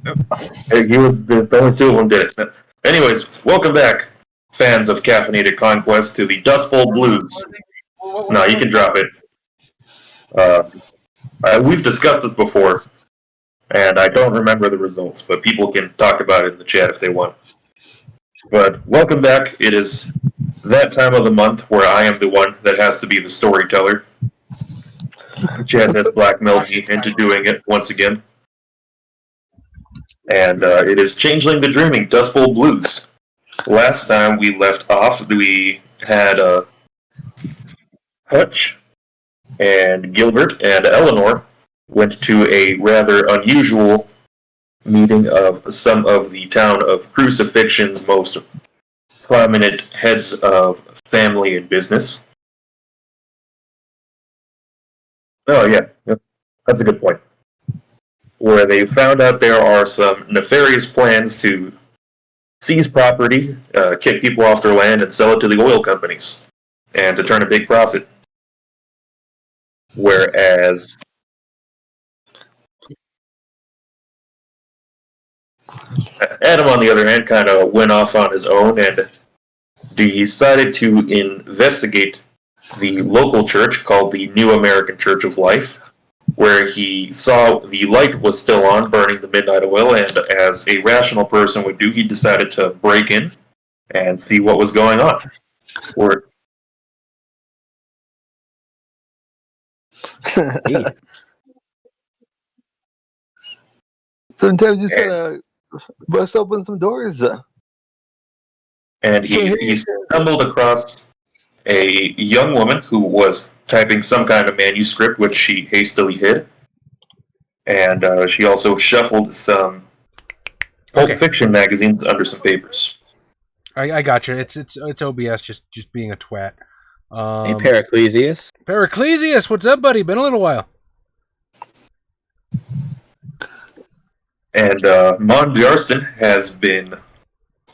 He was the only two of them did it. Anyways, welcome back, fans of Caffeinated Conquest, to the Dustbowl Blues. No, you can drop it. We've discussed this before, and I don't remember the results, but people can talk about it in the chat if they want. But welcome back. It is that time of the month where I am the one that has to be the storyteller. Chaz has blackmailed me into doing it once again. And it is Changeling the Dreaming, Dustbowl Blues. Last time we left off, we had Hutch and Gilbert and Eleanor went to a rather unusual meeting of some of the town of Crucifixion's most prominent heads of family and business. Oh, yeah, that's a good point. Where they found out there are some nefarious plans to seize property, kick people off their land, and sell it to the oil companies, and to turn a big profit. Whereas Adam, on the other hand, kind of went off on his own and decided to investigate the local church called the New American Church of Life, where he saw the light was still on, burning the midnight oil, and as a rational person would do, he decided to break in and see what was going on. Sometimes you just gotta bust open some doors. And he stumbled across a young woman who was typing some kind of manuscript, which she hastily hid. And she also shuffled some Pulp Fiction magazines under some papers. I got you. It's OBS just being a twat. Hey, Periclesius. Periclesius, what's up, buddy? Been a little while. And Mon Jarston has been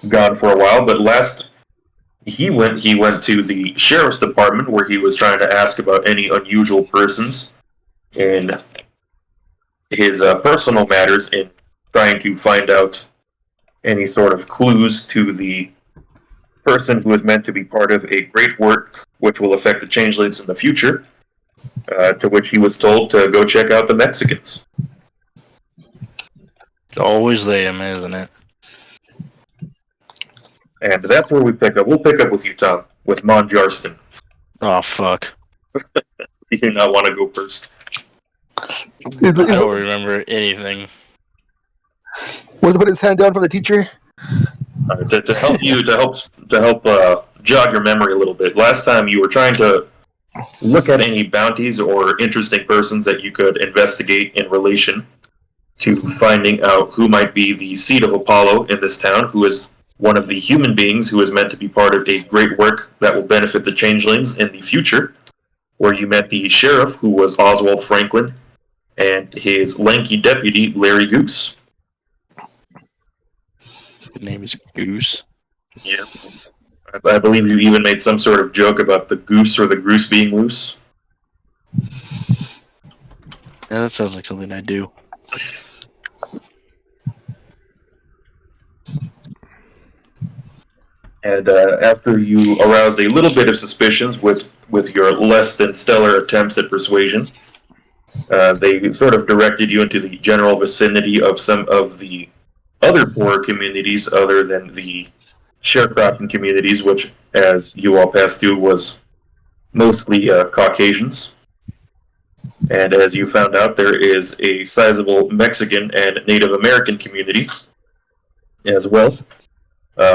gone for a while, but last he went to the sheriff's department where he was trying to ask about any unusual persons in his personal matters, in trying to find out any sort of clues to the person who is meant to be part of a great work which will affect the changelings in the future, to which he was told to go check out the Mexicans. It's always them, isn't it? And that's where we pick up. We'll pick up with you, Tom, with Mon Jarston. Oh, fuck. You do not want to go first. I don't remember anything. Was to put his hand down for the teacher? To help you, to help jog your memory a little bit. Last time you were trying to look at any bounties or interesting persons that you could investigate in relation to finding out who might be the seed of Apollo in this town, who is one of the human beings who is meant to be part of a great work that will benefit the changelings in the future, where you met the sheriff, who was Oswald Franklin, and his lanky deputy, Larry Goose. His name is Goose. Yeah. I believe you even made some sort of joke about the goose or the goose being loose. Yeah, that sounds like something I do. And after you aroused a little bit of suspicions with your less than stellar attempts at persuasion, they sort of directed you into the general vicinity of some of the other poorer communities other than the sharecropping communities, which, as you all passed through, was mostly Caucasians. And as you found out, there is a sizable Mexican and Native American community as well,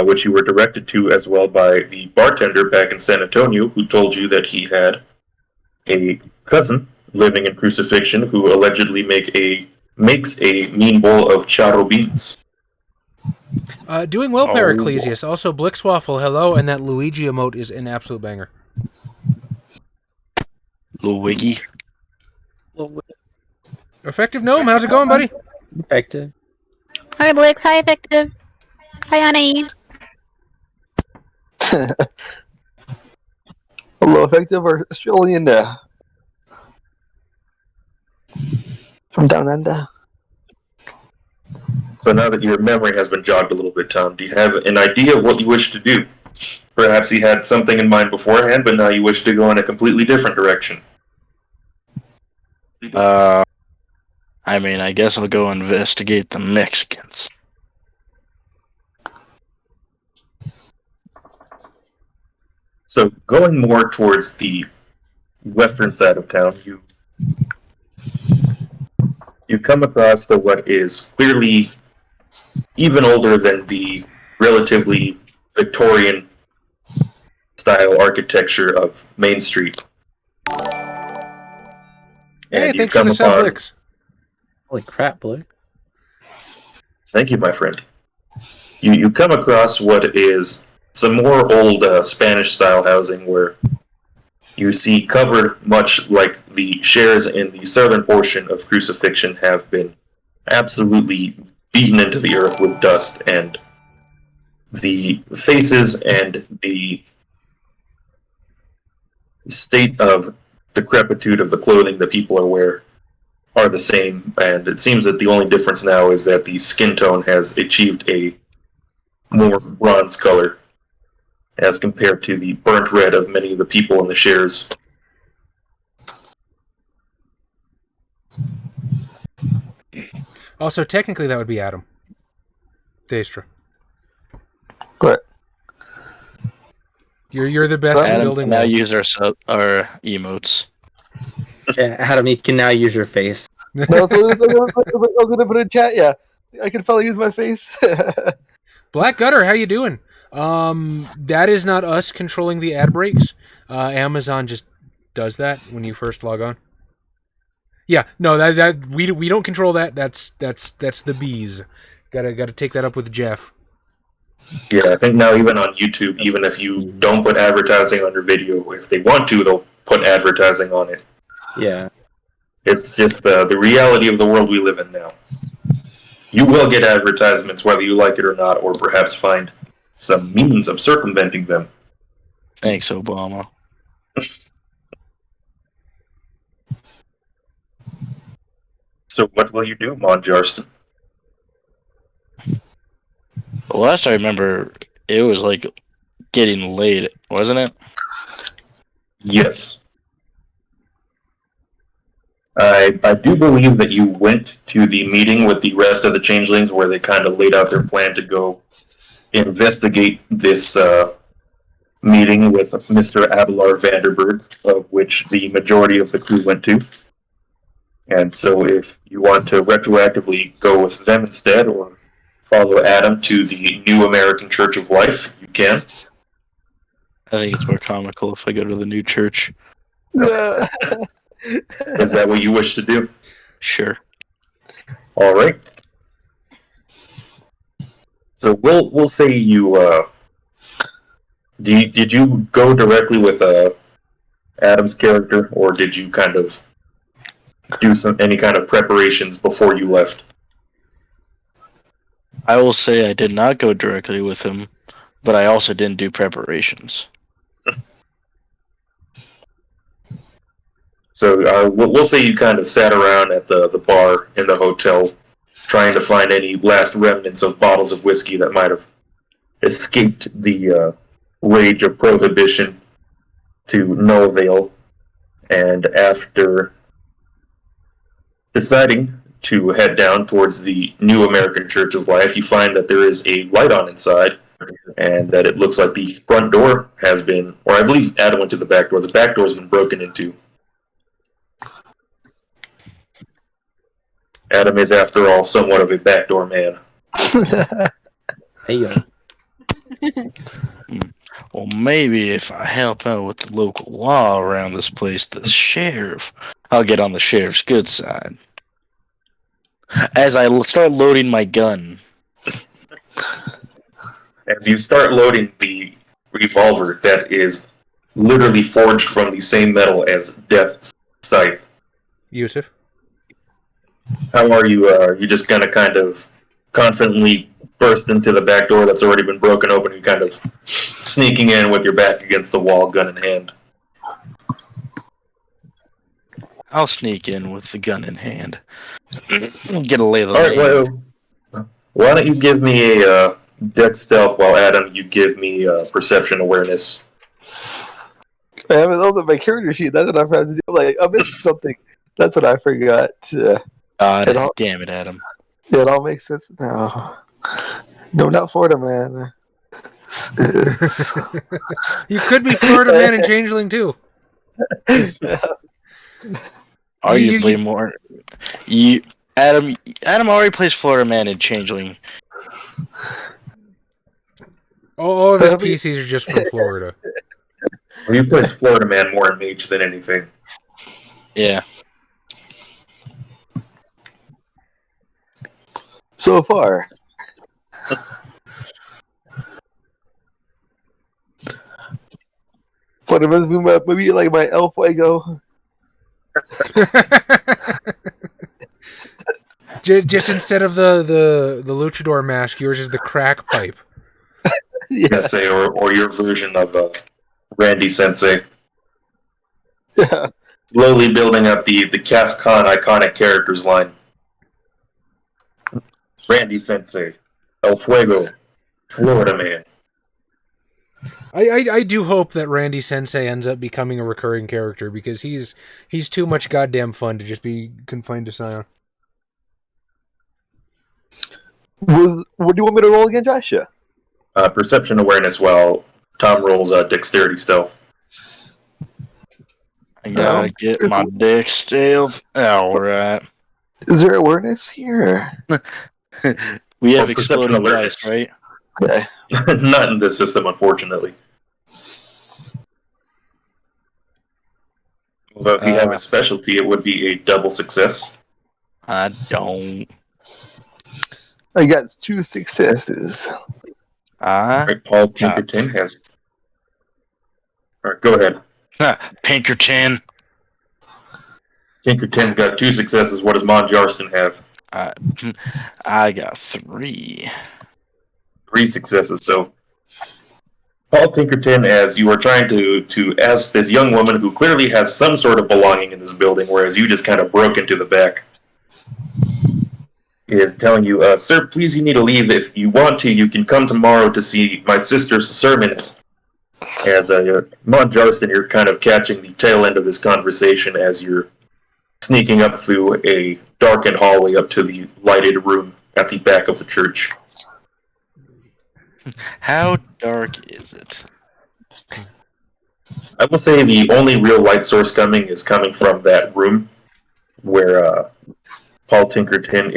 which you were directed to as well by the bartender back in San Antonio, who told you that he had a cousin living in Crucifixion who allegedly makes a mean bowl of charro beans. Doing well, Periclesius. Also, Blixwaffle, hello, and that Luigi emote is an absolute banger. Luigi. Effective Gnome, how's it going, buddy? Effective. Hi, Blix. Hi, Effective. Hi, Annie. Hello, Effective or Australian from down under. So now that your memory has been jogged a little bit, Tom, do you have an idea of what you wish to do? Perhaps you had something in mind beforehand, but now you wish to go in a completely different direction. I mean, I guess I'll go investigate the Mexicans. So going more towards the western side of town, you come across to what is clearly even older than the relatively Victorian style architecture of Main Street. Hey, And you thanks for come the sub, upon... Blix. Holy crap, Blix. Thank you, my friend. You come across what is some more old Spanish-style housing where you see covered much like the shares in the southern portion of Crucifixion have been absolutely beaten into the earth with dust, and the faces and the state of decrepitude of the clothing that people wearing are the same, and it seems that the only difference now is that the skin tone has achieved a more bronze color as compared to the burnt red of many of the people in the shares. Also, technically, that would be Adam. Daestra. But You're the best at Adam building can now walls. use our emotes. Yeah, Adam, you can now use your face. no, so I was gonna put in chat. Yeah, I can finally use my face. Black Gutter, how you doing? That is not us controlling the ad breaks. Amazon just does that when you first log on. Yeah, no, that we don't control that. That's the bees. Gotta take that up with Jeff. Yeah, I think now even on YouTube, even if you don't put advertising on your video, if they want to, they'll put advertising on it. Yeah. It's just the reality of the world we live in now. You will get advertisements whether you like it or not, or perhaps find some means of circumventing them. Thanks, Obama. So what will you do, Monjarston? The last I remember, it was like getting late, wasn't it? Yes. I do believe that you went to the meeting with the rest of the changelings where they kind of laid out their plan to go investigate this meeting with Mr. Abelard Vanderberg, of which the majority of the crew went to. And so if you want to retroactively go with them instead, or follow Adam to the New American Church of Life, you can. I think it's more comical if I go to the new church. Is that what you wish to do? Sure. All right. So we'll say you did you go directly with Adam's character, or did you kind of do any kind of preparations before you left? I will say I did not go directly with him, but I also didn't do preparations. So we'll say you kind of sat around at the bar in the hotel, trying to find any last remnants of bottles of whiskey that might have escaped the rage of prohibition to no avail. And after deciding to head down towards the New American Church of Life, you find that there is a light on inside, and that it looks like the front door has been, or I believe Adam went to the back door. The back door has been broken into. Adam is, after all, somewhat of a backdoor man. Hey, yo. Well, maybe if I help out with the local law around this place, the sheriff, I'll get on the sheriff's good side. As I start loading my gun. As you start loading the revolver that is literally forged from the same metal as Death's scythe. Yusuf. How are you? You just kind of confidently burst into the back door that's already been broken open, and kind of sneaking in with your back against the wall, gun in hand. I'll sneak in with the gun in hand. Get a lay of the All right, land. Why don't you give me a dex stealth while Adam, you give me perception awareness. I haven't loaded my character sheet. That's what I forgot to do. Like, I missed something. That's what I forgot. God all- damn it, Adam. It all makes sense now. No, not Florida, man. You could be Florida Man and Changeling too. Arguably more. Adam already plays Florida Man and Changeling. All of his PCs are just from Florida. Well, you play Florida Man more in Mage than anything. Yeah. So far. But it must be maybe like my El Fuego. Just instead of the luchador mask, yours is the crack pipe. Yeah. Say, or your version of Randy Sensei. Yeah. Slowly building up the CAFCON iconic characters line. Randy Sensei, El Fuego, Florida Man. I do hope that Randy Sensei ends up becoming a recurring character because he's too much goddamn fun to just be confined to Scion. What do you want me to roll again, Joshua? Perception awareness while Tom rolls dexterity stealth. I gotta get my dick still. Alright. Is there awareness here? We have perception exploding awareness. dice, right? Okay. Not in this system, unfortunately. Although if you have a specialty, it would be a double success. I don't. I got 2 successes. Right, Paul Pinkerton has... Alright, go ahead. Pinkerton. Pinkerton's got 2 successes. What does Mon Jarston have? I got 3. 3 successes. So, Paul Pinkerton, as you are trying to ask this young woman who clearly has some sort of belonging in this building, whereas you just kind of broke into the back, is telling you, sir, please, you need to leave. If you want to, you can come tomorrow to see my sister's sermons. As Mon Jarston, you're kind of catching the tail end of this conversation as you're sneaking up through a darkened hallway up to the lighted room at the back of the church. How dark is it? I will say the only real light source coming from that room where Paul Tinkerton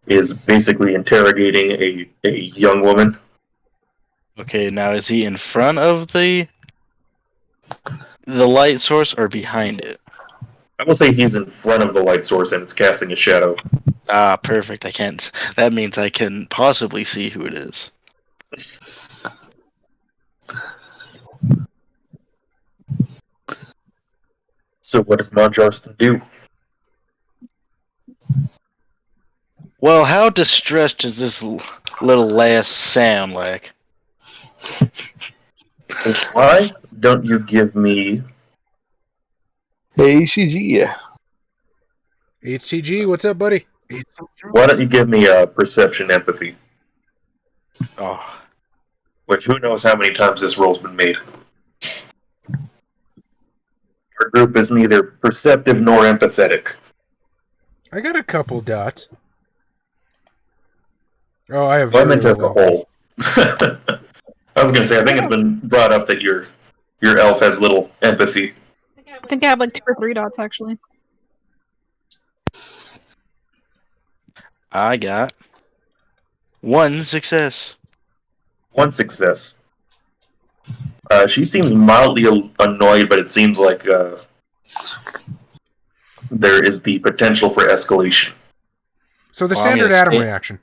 is basically interrogating a young woman. Okay, now is he in front of the light source or behind it? I will say he's in front of the light source and it's casting a shadow. Ah, perfect. I can't. That means I can possibly see who it is. So what does Mon Jarston do? Well, how distressed does this little lass sound like? Why don't you give me... HCG. HCG, what's up, buddy? Why don't you give me perception empathy? Oh, Which, who knows how many times this roll's been made. Our group is neither perceptive nor empathetic. I got a couple dots. Oh, I have. Well, I meant as a whole. I was going to say, I think it's been brought up that your elf has little empathy. I think I have like 2 or 3 dots actually. I got 1 success. 1 success. She seems mildly annoyed, but it seems like there is the potential for escalation. So the Well, standard I'm gonna Adam stay- reaction.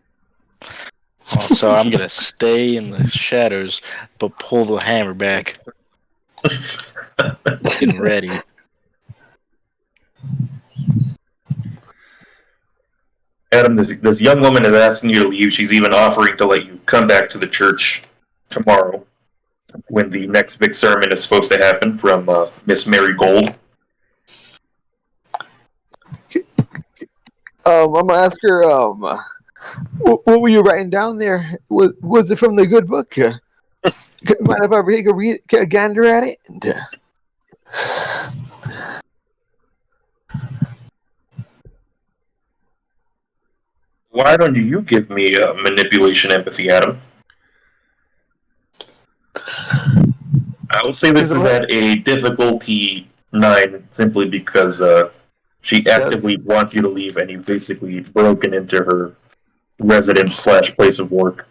So I'm gonna stay in the shadows, but pull the hammer back. Getting ready. Adam, this young woman is asking you to leave. She's even offering to let you come back to the church tomorrow when the next big sermon is supposed to happen from Miss Mary Gold. I'm gonna ask her. What were you writing down there? Was it from the good book? Mind if I take a gander at it? Why don't you give me manipulation empathy, Adam? I would say this is at a difficulty 9 simply because she actively wants you to leave and you've basically broken into her residence / place of work.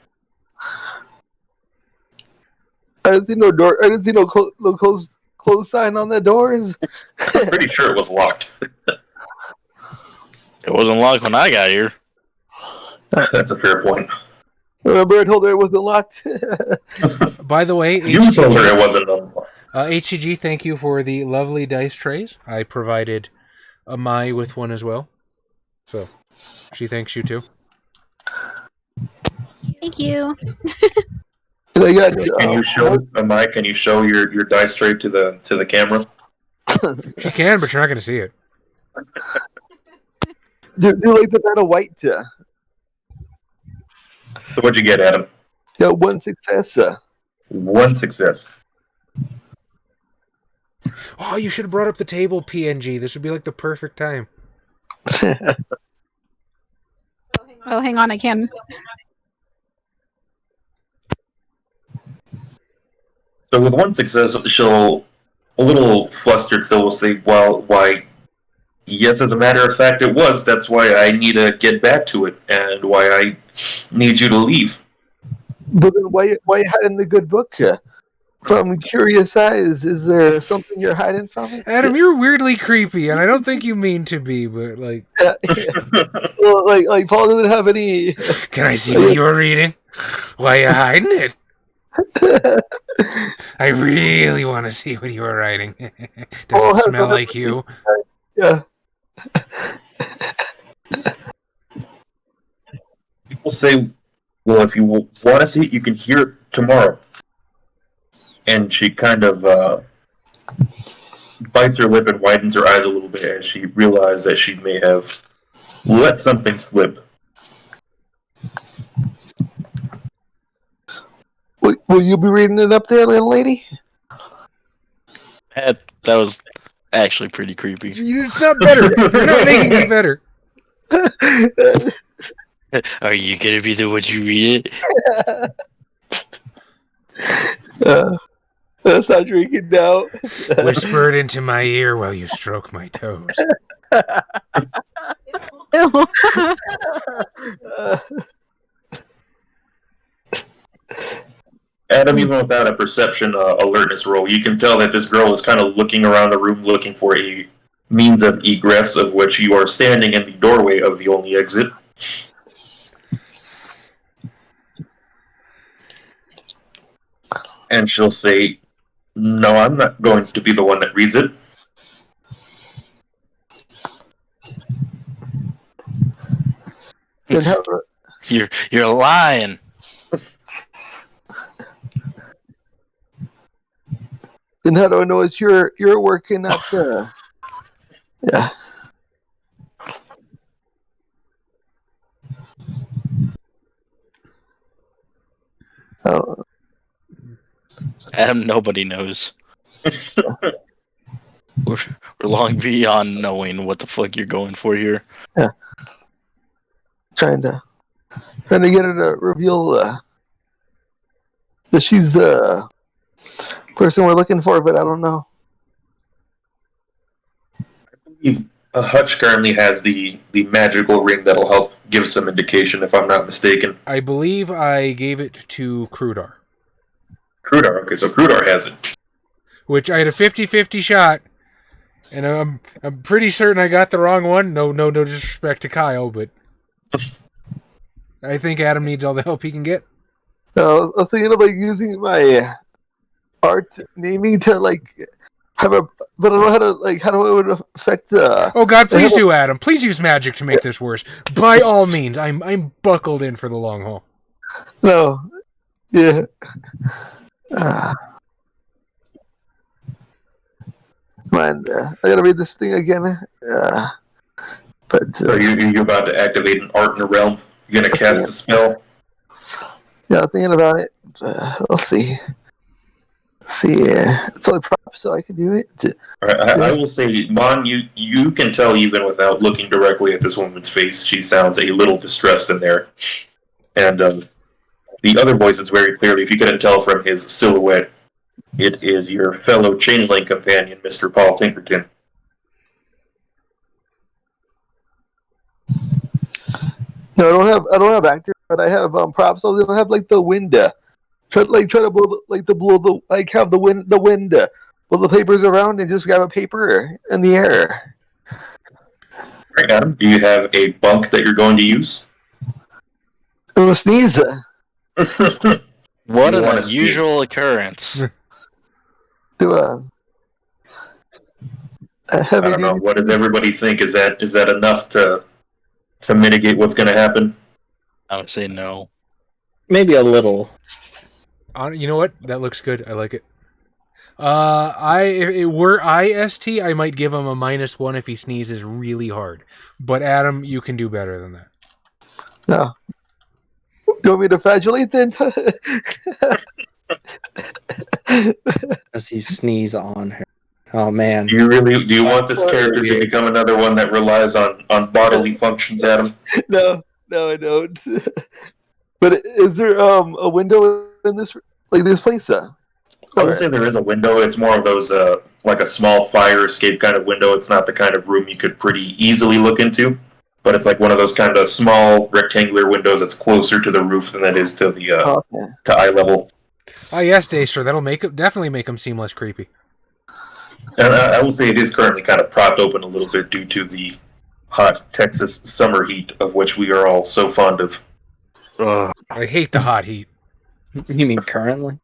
I didn't see no door. I didn't see no close sign on the doors. I'm pretty sure it was locked. It wasn't locked when I got here. That's a fair point. Remember, I told her it wasn't locked. By the way, You told her it wasn't unlocked. HCG, thank you for the lovely dice trays. I provided Mai with one as well. So, she thanks you too. Thank you. And I got. Can you show Mike? Can you show your dice tray to the camera? She can, but you're not going to see it. Do like the kind of white? So what'd you get, Adam? Yeah, 1 success. 1 success. Oh, you should have brought up the table, PNG. This would be like the perfect time. Oh, hang on, I can. So with 1 success, she'll, a little flustered still, will say, well, why, yes, as a matter of fact, it was. That's why I need to get back to it, and why I need you to leave. But then why you hiding the good book? From curious eyes, is there something you're hiding from it? Adam, you're weirdly creepy, and I don't think you mean to be, but like... Well, like Paul doesn't have any... Can I see what you were reading? Why are you hiding it? I really want to see what you were writing. Does it smell like you? Yeah. People say, well, if you want to see it, you can hear it tomorrow. And she kind of bites her lip and widens her eyes a little bit as she realizes that she may have let something slip. Will you be reading it up there, little lady? That was actually pretty creepy. It's not better. You're not making it better. Are you gonna be the one you read it? Stop drinking now. Whisper it into my ear while you stroke my toes. Adam, even without a perception alertness roll, you can tell that this girl is kind of looking around the room looking for a means of egress, of which you are standing in the doorway of the only exit. And she'll say, no, I'm not going to be the one that reads it. You're lying. Then how do I know it's you're working at the... Yeah. Oh. Adam, nobody knows. we're long beyond knowing what the fuck you're going for here. Yeah. Trying to get her to reveal that she's the person we're looking for, but I don't know. I believe Hutch currently has the magical ring that'll help give some indication, if I'm not mistaken. I believe I gave it to Krudar. Krudar, okay, so Krudar has it. Which I had a 50-50 shot, and I'm pretty certain I got the wrong one. No disrespect to Kyle, but I think Adam needs all the help he can get. I was thinking about using my art naming to have a, but I don't know how do it would affect. Oh God, please do, Adam. Please use magic to make this worse. By all means, I'm buckled in for the long haul. No, yeah. Man, I gotta read this thing again. But So you're about to activate an art in the realm? You gonna cast a spell? Yeah, thinking about it. We'll see. It's only prop, so I can do it. All right, I will say, Mon, you can tell even without looking directly at this woman's face, she sounds a little distressed in there. And the other voice is very clearly, if you couldn't tell from his silhouette, it is your fellow Changeling companion, Mr. Paul Tinkerton. No, I don't have actor, but I have props. So I don't have like the wind. Try to blow have the wind blow the papers around and just grab a paper in the air. Right, Adam, do you have a bunk that you're going to use? I'm a sneeze. What You an wanna unusual occurrence. Do a I heavy don't know. duty. What does everybody think? Is that enough to mitigate what's going to happen? I would say no. Maybe a little. You know what? That looks good. I like it. If it were IST, I might give him a -1 if he sneezes really hard. But Adam, you can do better than that. No. Do you want me to flagellate then? Does he sneeze on her? Oh man. Do you want this character to become another one that relies on bodily functions, Adam? No, I don't. But is there a window in this place? I would say there is a window. It's more of those like a small fire escape kind of window. It's not the kind of room you could pretty easily look into, but it's like one of those kind of small rectangular windows that's closer to the roof than it is to the Okay. to eye level. Ah, yes, Daestra. That'll definitely make him seem less creepy. And I will say it is currently kind of propped open a little bit due to the hot Texas summer heat of which we are all so fond of. Ugh. I hate the hot heat. You mean currently?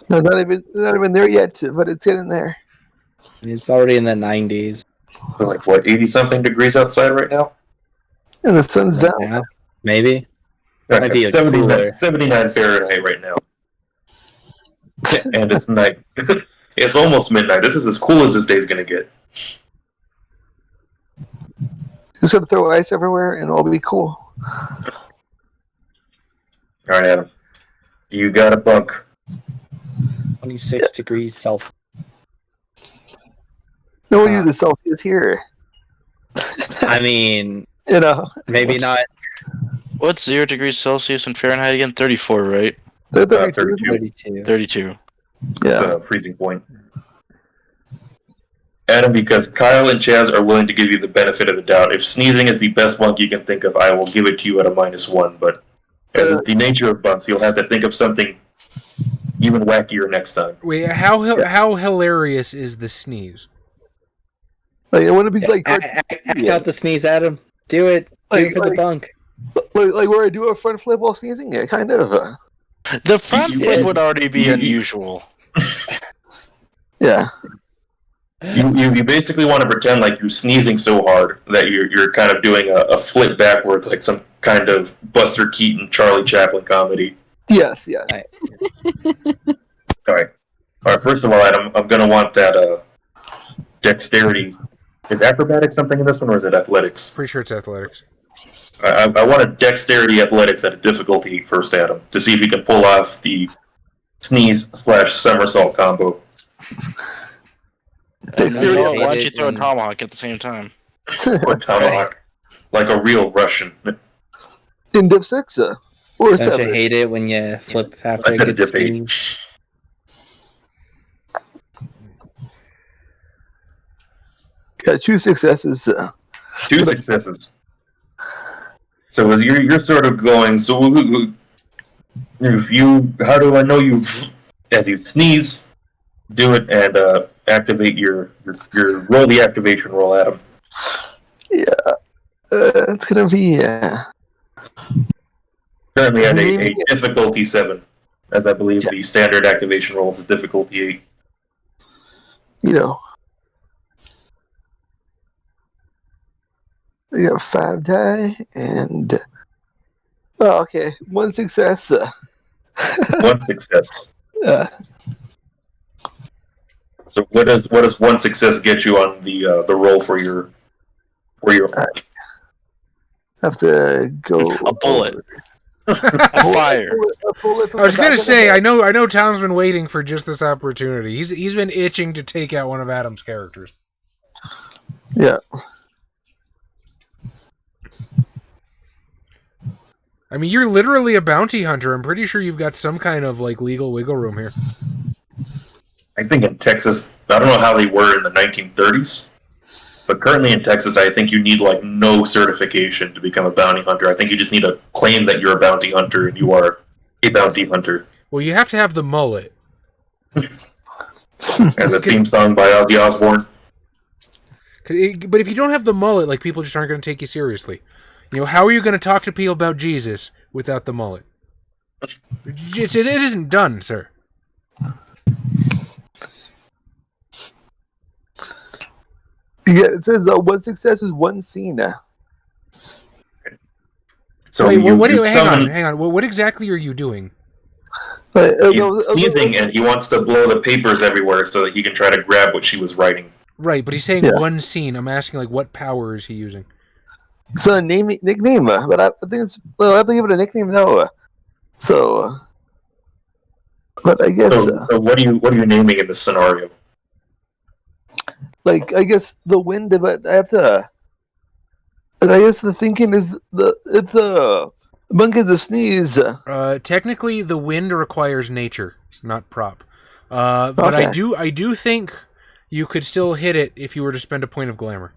No, not even there yet, but it's getting there. It's already in the 90s. So like what, 80-something degrees outside right now? And the sun's down. Yeah, maybe. Right, Might be it's a cooler. 79 Fahrenheit right now. And it's night. It's almost midnight. This is as cool as this day's gonna get. Just gonna throw ice everywhere and it'll be cool. Alright, Adam. You got a bunk. 26 degrees Celsius. No one uses Celsius here. I mean, You know. maybe not What's 0 degrees Celsius in Fahrenheit again? 34, right? They're 32. 32. 32. It's Yeah. the freezing point. Adam, because Kyle and Chaz are willing to give you the benefit of the doubt, if sneezing is the best bunk you can think of, I will give it to you at a -1, but as is the nature of bunks, you'll have to think of something even wackier next time. Wait, how hilarious is the sneeze? Like it wouldn't be like Act out the sneeze, Adam. Do it. Do it for the bunk. like where I do a front flip while sneezing. Yeah, kind of. The front flip would already be unusual. Yeah. You basically want to pretend like you're sneezing so hard that you're kind of doing a flip backwards, like some kind of Buster Keaton, Charlie Chaplin comedy. Yes. All right. First of all, Adam, I'm gonna want that dexterity. Is acrobatics something in this one, or is it athletics? Pretty sure it's athletics. I want a dexterity athletics at a difficulty 8 first, Adam, to see if you can pull off the sneeze/somersault combo. Dexterity. Why don't you throw a tomahawk at the same time? Or tomahawk, like a real Russian. In Div 6, or Don't 7. you hate it when you flip after I a said good Div 8. sneeze? Got 2 successes. 2 successes. So as you're sort of going, so if you, how do I know you? As you sneeze, do it and activate your roll the activation roll, Adam. Yeah. It's gonna be Currently at a difficulty 7, as I believe the standard activation roll is a difficulty 8. you know. We got 5 die and okay, 1 success. 1 success. Uh, So what does 1 success get you on the roll for your have to go. A bullet. A A fire. bullet from I was the gonna back of the say, head. I know Tom's been waiting for just this opportunity. He's been itching to take out one of Adam's characters. Yeah. I mean, you're literally a bounty hunter. I'm pretty sure you've got some kind of like legal wiggle room here. I think in Texas, I don't know how they were in the 1930s, but currently in Texas, I think you need like no certification to become a bounty hunter. I think you just need to claim that you're a bounty hunter and you are a bounty hunter. Well, you have to have the mullet. As a theme song by Ozzy Osbourne. But if you don't have the mullet, like people just aren't going to take you seriously. You know, how are you going to talk to people about Jesus without the mullet? It isn't done, sir. Yeah, it says one success is one scene. So Wait, you, what, you summon, hang on. What exactly are you doing? he's sneezing and he wants to blow the papers everywhere so that he can try to grab what she was writing. Right, but he's saying Yeah. one scene. I'm asking, like, what power is he using? So nickname, but I think it's I have to give it a nickname though. So, but I guess So what are you naming in this scenario? like I guess the wind, but I have to. And I guess the thinking is it's the monkey the sneeze. Technically, the wind requires nature, not prop. But Okay. I do think you could still hit it if you were to spend a point of glamour.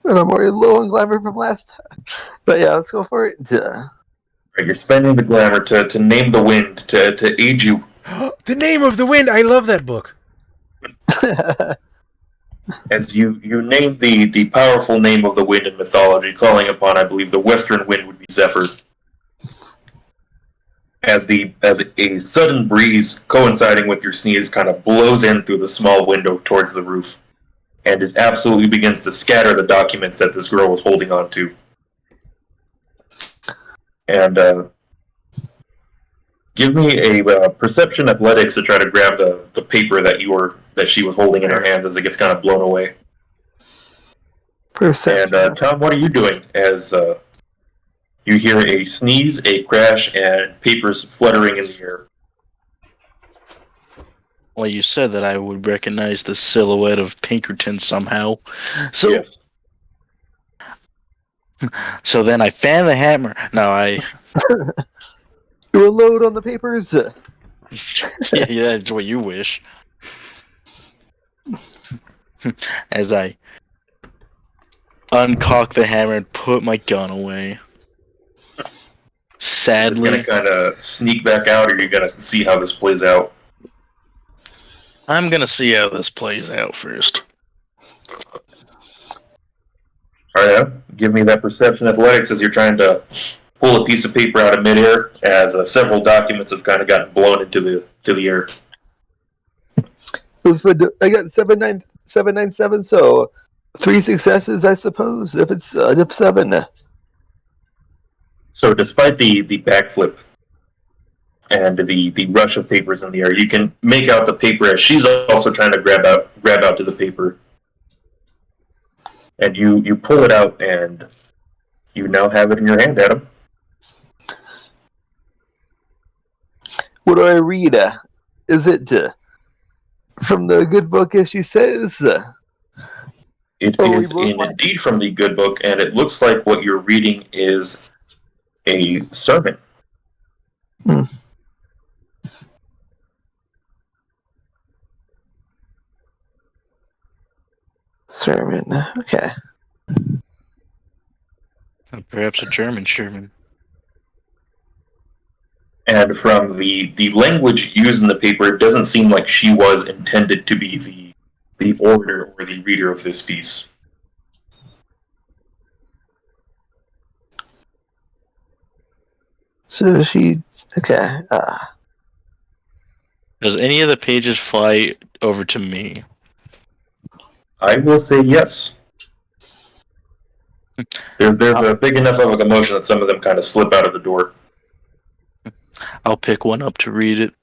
And I'm already low on glamour from last time. But yeah, let's go for it. Right, you're spending the glamour to name the wind to aid you. The Name of the Wind! I love that book. As you name the powerful name of the wind in mythology, calling upon, I believe, the western wind would be Zephyr. As a sudden breeze coinciding with your sneeze kind of blows in through the small window towards the roof, and just absolutely begins to scatter the documents that this girl was holding on to. And give me a perception athletics to try to grab the paper that she was holding in her hands as it gets kind of blown away. Perception. And Tom, what are you doing as you hear a sneeze, a crash, and papers fluttering in the air? Well, you said that I would recognize the silhouette of Pinkerton somehow. So, Yes. so then I fan the hammer. No, You load on the papers. yeah, that's what you wish. As I uncock the hammer and put my gun away. Is Sadly, going to kind of sneak back out, or are you going to see how this plays out? I'm gonna see how this plays out first. Alright, give me that perception athletics as you're trying to pull a piece of paper out of midair, as several documents have kind of gotten blown into the air. I got 797, so 3 successes, I suppose. If it's if 7. So despite the backflip and the rush of papers in the air, you can make out the paper as she's also trying to grab out to the paper. And you pull it out, and you now have it in your hand, Adam. What do I read? Is it from the good book, as she says? It is indeed from the good book, and it looks like what you're reading is a sermon. Sermon. Okay. Perhaps a German Sherman. And from the language used in the paper, it doesn't seem like she was intended to be the orator or the reader of this piece. So she. Okay. Does any of the pages fly over to me? I will say yes. There's a big enough of a commotion that some of them kind of slip out of the door. I'll pick one up to read it.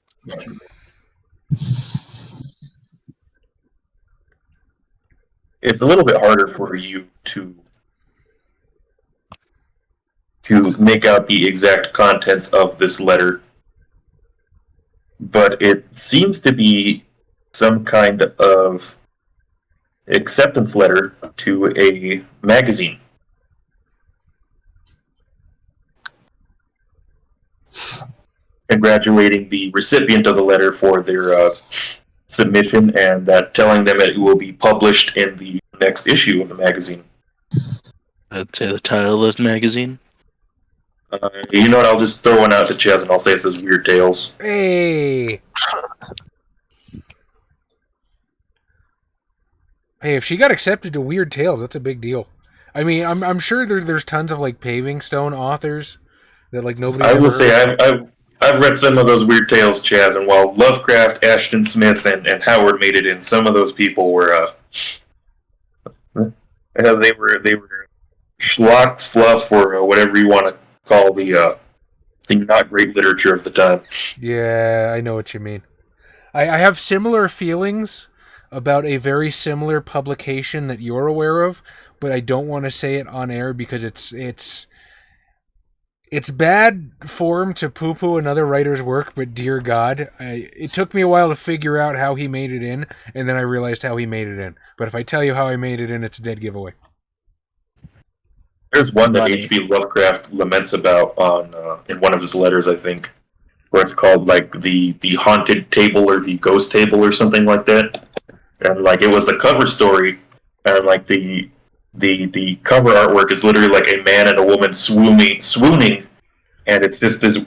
It's a little bit harder for you to to make out the exact contents of this letter, but it seems to be some kind of acceptance letter to a magazine. Congratulating the recipient of the letter for their submission, and telling them that it will be published in the next issue of the magazine. I'd say the title of this magazine. You know what? I'll just throw one out to Chaz, and I'll say it says Weird Tales. Hey. Hey, if she got accepted to Weird Tales, that's a big deal. I mean, I'm sure there's tons of like Paving Stone authors that like nobody. I will say I've read some of those Weird Tales, Chaz, and while Lovecraft, Ashton Smith, and Howard made it in, some of those people were they were schlock fluff, or whatever you want to call the not great literature of the time. Yeah, I know what you mean. I have similar feelings about a very similar publication that you're aware of, but I don't want to say it on air because it's bad form to poo-poo another writer's work, but dear God, it took me a while to figure out how he made it in, and then I realized how he made it in. But if I tell you how I made it in, it's a dead giveaway. There's one that H.P. Lovecraft laments about on in one of his letters, I think, where it's called like the haunted table or the ghost table or something like that, and like it was the cover story, and like the cover artwork is literally like a man and a woman swooning, and it's just this.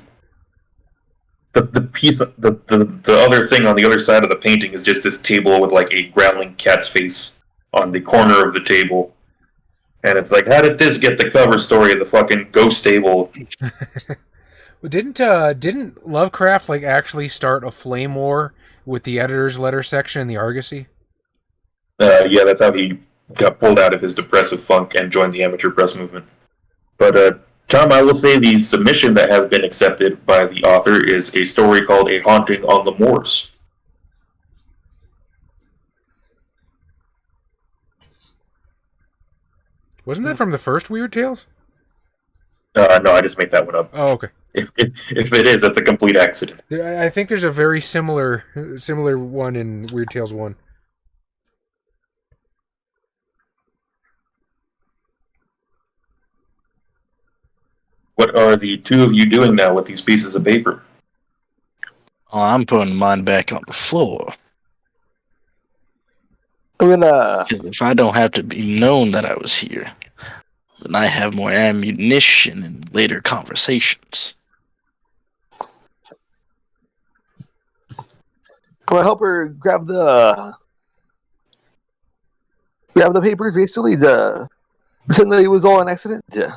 The piece, the other thing on the other side of the painting is just this table with like a growling cat's face on the corner of the table. And it's like, how did this get the cover story of the fucking ghost table? Well, didn't Lovecraft like actually start a flame war with the editor's letter section in the Argosy? Yeah, that's how he got pulled out of his depressive funk and joined the amateur press movement. But Tom, I will say the submission that has been accepted by the author is a story called A Haunting on the Moors. Wasn't that from the first Weird Tales? No, I just made that one up. Oh, okay. If it is, that's a complete accident. I think there's a very similar one in Weird Tales 1. What are the two of you doing now with these pieces of paper? Oh, I'm putting mine back on the floor. I'm gonna. If I don't have to be known that I was here, then I have more ammunition in later conversations. Can I help her grab the papers? Basically, pretend that it was all an accident. Yeah.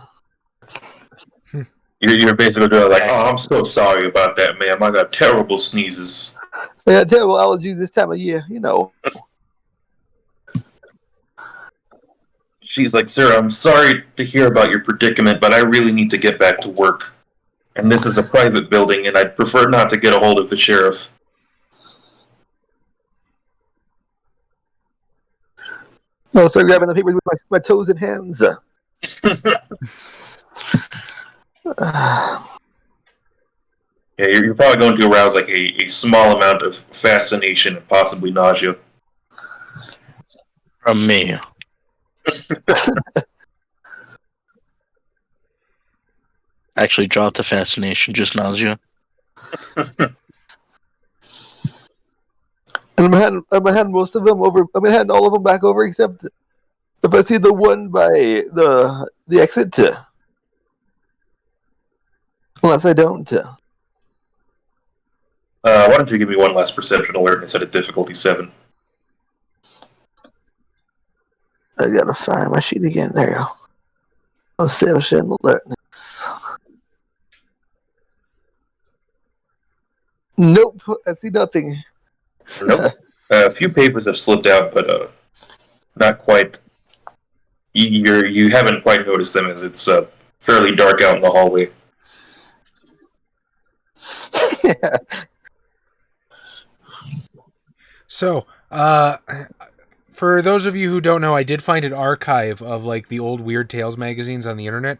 You're basically doing like, oh, I'm so sorry about that, ma'am. I got terrible sneezes. I got terrible allergies this time of year. You know. She's like, sir, I'm sorry to hear about your predicament, but I really need to get back to work. And this is a private building, and I'd prefer not to get a hold of the sheriff. I'll start grabbing the papers with my toes and hands. Yeah, you're probably going to arouse like a small amount of fascination and possibly nausea. From me. Actually dropped the fascination, just nausea. And I'm gonna hand most of them over. I'm gonna hand all of them back over, except if I see the one by the exit. Unless I don't. Why don't you give me one last perception alertness at a difficulty 7? I gotta find my sheet again. There you go. Perception alertness. Nope, I see nothing. Nope. A few papers have slipped out, but not quite. You haven't quite noticed them, as it's fairly dark out in the hallway. So, For those of you who don't know, I did find an archive of like the old Weird Tales magazines on the internet,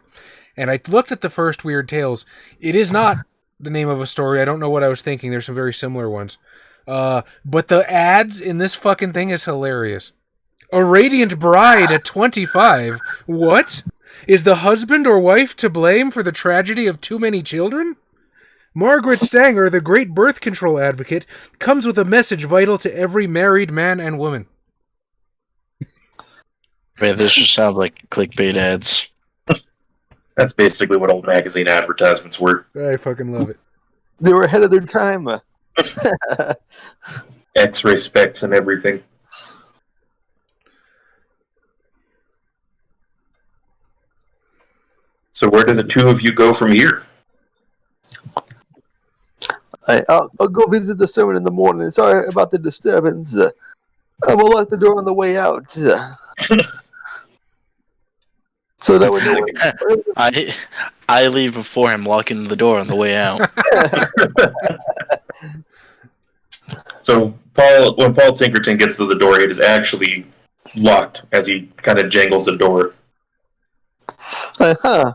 and I looked at the first Weird Tales. It is not the name of a story. I don't know what I was thinking. There's some very similar ones. But the ads in this fucking thing is hilarious. A radiant bride at 25? What? Is the husband or wife to blame for the tragedy of too many children? Margaret Stanger, the great birth control advocate, comes with a message vital to every married man and woman. Man, this just sounds like clickbait ads. That's basically what old magazine advertisements were. I fucking love it. They were ahead of their time. X-ray specs and everything. So where do the two of you go from here? I'll go visit the servant in the morning. Sorry about the disturbance. I will lock the door on the way out. So that would I leave before him, locking the door on the way out. So when Paul Tinkerton gets to the door, it is actually locked as he kind of jangles the door. Uh-huh.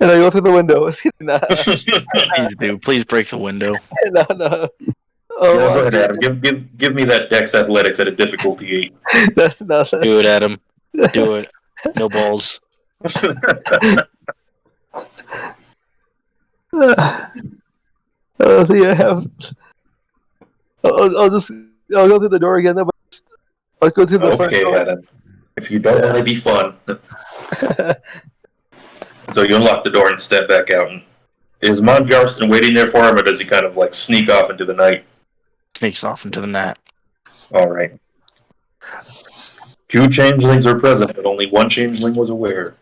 And I go through the window. No. Please do. Please break the window. No. Oh, go ahead, Adam. Give me that Dex Athletics at a difficulty 8. No. Do it, Adam. Do it. No balls. I don't think I have. I'll go through the door again. But I'll go through the front Okay, door. Adam. If you don't want to be fun. So you unlock the door and step back out. Is Mon Jarston waiting there for him, or does he kind of like sneak off into the night? Sneaks off into the night. All right. 2 changelings are present, but only 1 changeling was aware.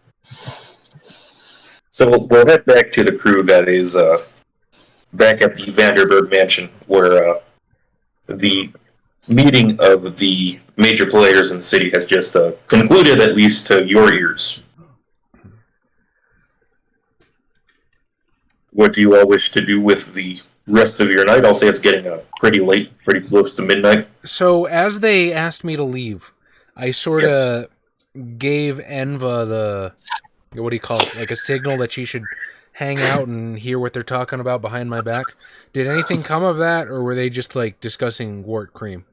So we'll head back to the crew that is back at the Vanderberg Mansion, where the meeting of the major players in the city has just concluded, at least to your ears. What do you all wish to do with the rest of your night? I'll say it's getting pretty late, pretty close to midnight. So as they asked me to leave, I sort of gave Enva the, what do you call it, like a signal that she should hang out and hear what they're talking about behind my back. Did anything come of that, or were they just like discussing wart cream?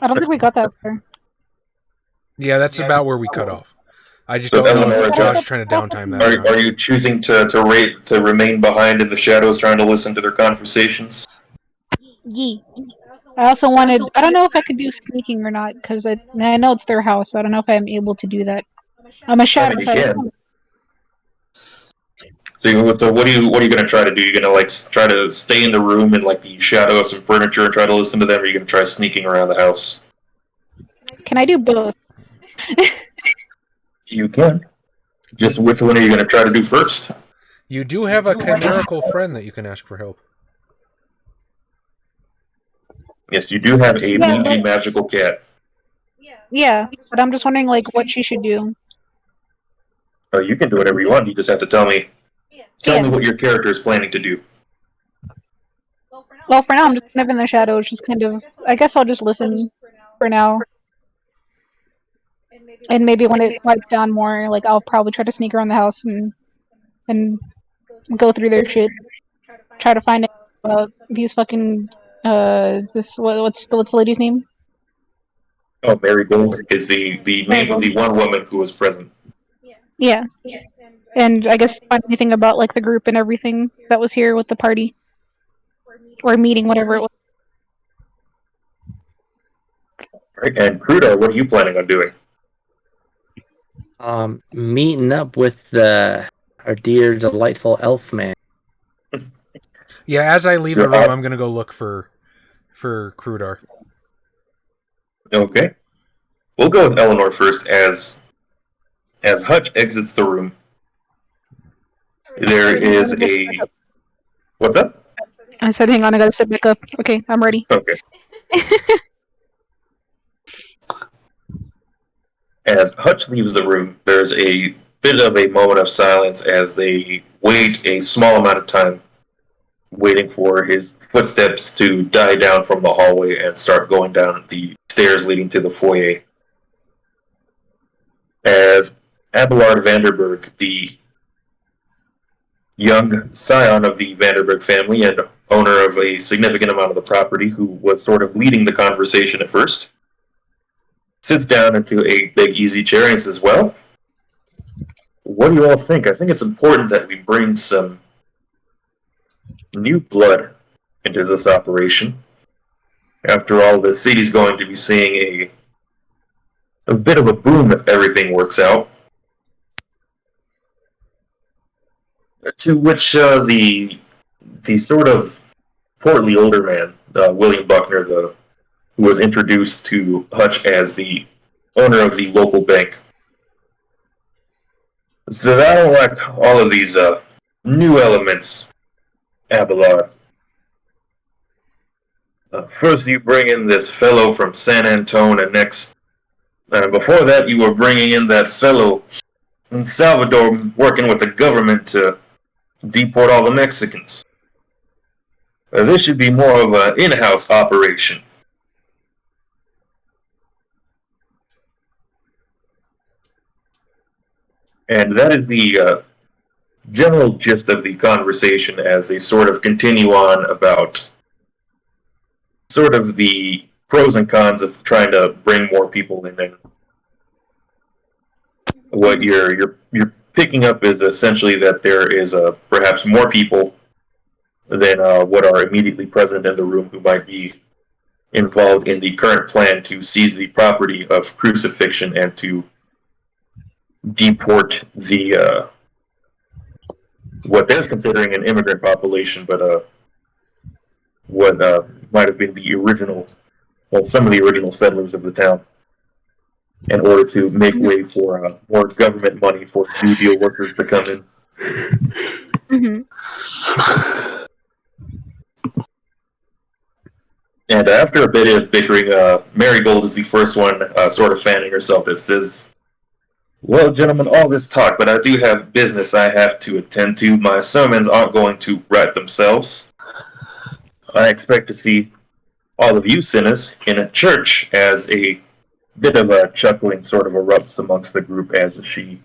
I don't think we got that far. Yeah, that's about where we cut off. I just So don't know Eleanor, if Josh is trying to downtime that. or not. Are you choosing to remain behind in the shadows, trying to listen to their conversations? Yee. I also wanted. I don't know if I could do sneaking or not because I know it's their house. So I don't know if I'm able to do that. I'm a shadow. You can. So what are you going to try to do? You're going to like try to stay in the room and like the shadow of some furniture and try to listen to them, or are you going to try sneaking around the house? Can I do both? You can. Just which one are you going to try to do first? You do have a chimerical friend that you can ask for help. Yes, you do have a mangy magical cat. Yeah, but I'm just wondering like what she should do. Oh, you can do whatever you want. You just have to tell me. Tell me what your character is planning to do. Well, for now, I'm just kind of in the shadows. Just kind of. I guess I'll just listen for now. And maybe when it quiets down more, like I'll probably try to sneak around the house and go through their shit. Try to find out these fucking what's the lady's name? Oh, Mary Gold is the name of the one woman who was present. Yeah. And I guess find anything about like the group and everything that was here with the party or meeting, whatever it was. Right, and Crudo, what are you planning on doing? Meeting up with our dear delightful elf man. Yeah, as I leave the room, I'm gonna go look for Crudar. Okay. We'll go with Eleanor first. As Hutch exits the room, there is a... What's up? I said, hang on, I gotta sit back up. Okay, I'm ready. Okay. As Hutch leaves the room, there's a bit of a moment of silence as they wait a small amount of time waiting for his footsteps to die down from the hallway and start going down the stairs leading to the foyer. As Abelard Vanderberg, the young scion of the Vanderberg family and owner of a significant amount of the property, who was sort of leading the conversation at first, sits down into a big easy chair and says, well, what do you all think? I think it's important that we bring some new blood into this operation. After all, the city's going to be seeing a bit of a boom if everything works out. To which the sort of portly older man, William Buckner, who was introduced to Hutch as the owner of the local bank, says, I don't like all of these new elements, Abelard. First you bring in this fellow from San Antone, and next, before that you were bringing in that fellow in Salvador working with the government to deport all the Mexicans. This should be more of an in-house operation. And that is the general gist of the conversation as they sort of continue on about sort of the pros and cons of trying to bring more people in. And what you're picking up is essentially that there is perhaps more people than what are immediately present in the room who might be involved in the current plan to seize the property of Crucifixion and to deport the what they're considering an immigrant population, but what might have been the original, well, some of the original settlers of the town, in order to make way for more government money for New Deal workers to come in. Mm-hmm. And after a bit of bickering, Marigold is the first one sort of fanning herself that says, well, gentlemen, all this talk, but I do have business I have to attend to. My sermons aren't going to write themselves. I expect to see all of you sinners in a church, as a bit of a chuckling sort of erupts amongst the group as she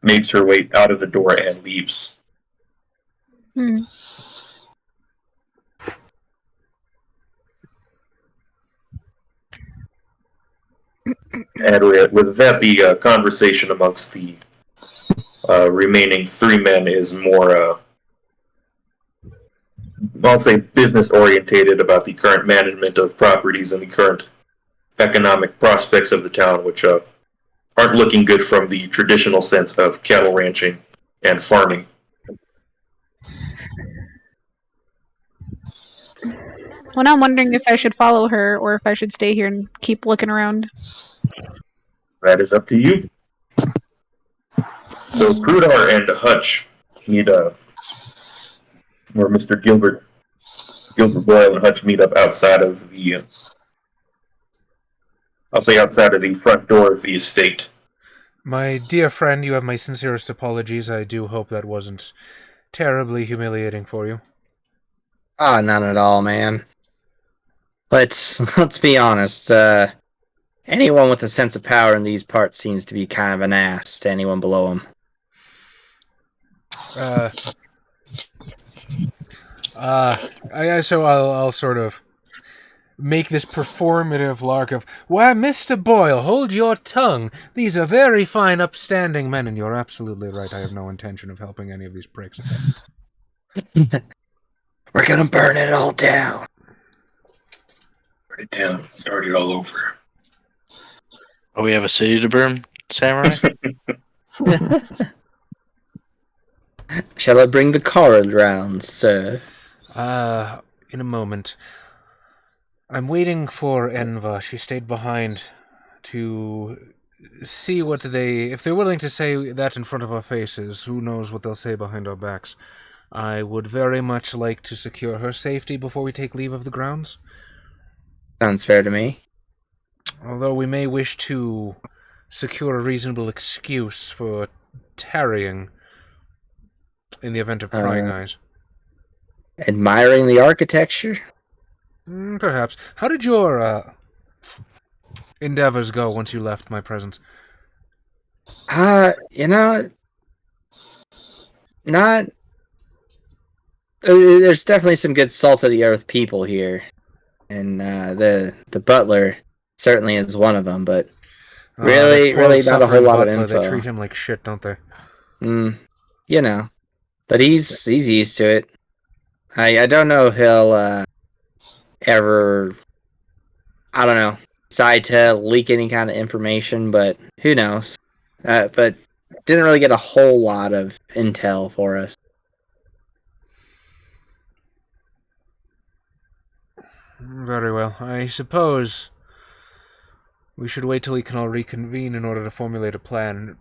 makes her way out of the door and leaves. Hmm. And with that, the conversation amongst the remaining three men is more, I'll say, business-orientated about the current management of properties and the current economic prospects of the town, which aren't looking good from the traditional sense of cattle ranching and farming. Well, now I'm wondering if I should follow her or if I should stay here and keep looking around. That is up to you. So Krudar and Hutch meet where Mr. Gilbert Boyle and Hutch meet up outside of the I'll say outside of the front door of the estate. My dear friend, you have my sincerest apologies. I do hope that wasn't terribly humiliating for you. Ah, none at all, man. Let's be honest. Anyone with a sense of power in these parts seems to be kind of an ass to anyone below him. So I'll sort of make this performative lark of, why, Mr. Boyle, hold your tongue. These are very fine, upstanding men, and you're absolutely right. I have no intention of helping any of these pricks. We're gonna burn it all down. Burn it down. Start it all over. Oh, we have a city to burn, Samurai? Shall I bring the car around, sir? In a moment. I'm waiting for Enva. She stayed behind to see what if they're willing to say that in front of our faces, who knows what they'll say behind our backs. I would very much like to secure her safety before we take leave of the grounds. Sounds fair to me. Although we may wish to secure a reasonable excuse for tarrying in the event of prying eyes. admiring the architecture. Perhaps. How did your endeavors go once you left my presence? Not. There's definitely some good salt of the earth people here, and the butler certainly is one of them. But really not a whole lot of info. They treat him like shit, don't they? But he's used to it. I don't know if he'll ever, I don't know, decide to leak any kind of information, but who knows? But didn't really get a whole lot of intel for us. Very well. I suppose we should wait till we can all reconvene in order to formulate a plan.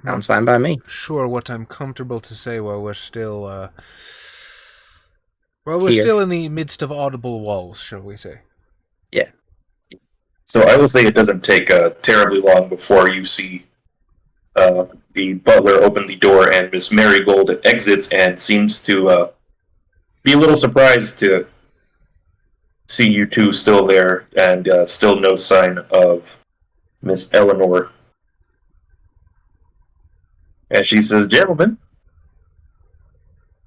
Sounds fine by me. Sure, what I'm comfortable to say while we're still, still in the midst of audible walls, shall we say? Yeah. So I will say it doesn't take terribly long before you see the butler open the door and Miss Marigold exits and seems to be a little surprised to see you two still there and still no sign of Miss Eleanor. And she says, "Gentlemen,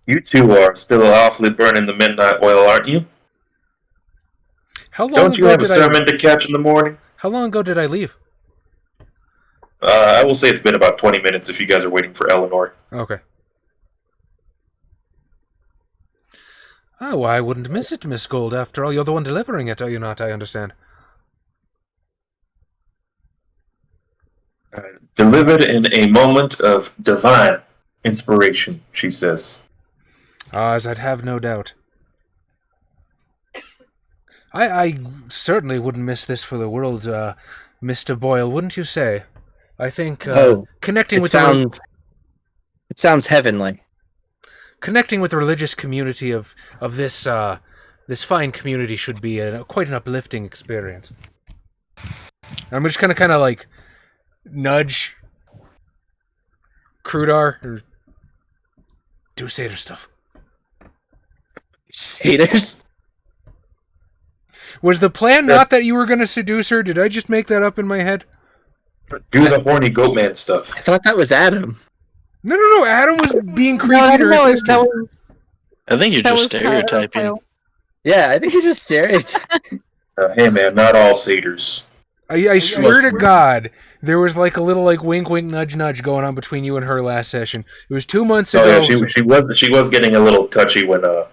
you two are still awfully burning the midnight oil, aren't you? How long Don't you ago have a did sermon to catch in the morning?" How long ago did I leave? I will say it's been about 20 minutes if you guys are waiting for Eleanor. Okay. Oh, I wouldn't miss it, Miss Gold. After all, you're the one delivering it, are you not? I understand. Delivered in a moment of divine inspiration, she says. As I'd have no doubt. I certainly wouldn't miss this for the world, Mr. Boyle, wouldn't you say? I think connecting with it sounds heavenly. Connecting with the religious community of this this fine community should be quite an uplifting experience. I'm just kind of like nudge Crudar or do Seder stuff. Satyrs? Was the plan not that you were going to seduce her? Did I just make that up in my head? Do the horny goat man stuff. I thought that was Adam. No. Adam was being creepy to her sister. I think you're just stereotyping. Yeah, I think you're just stereotyping. Hey man, not all satyrs. I swear to God, there was like a little like wink, wink, nudge, nudge going on between you and her last session. It was 2 months ago. Oh yeah, she was getting a little touchy when when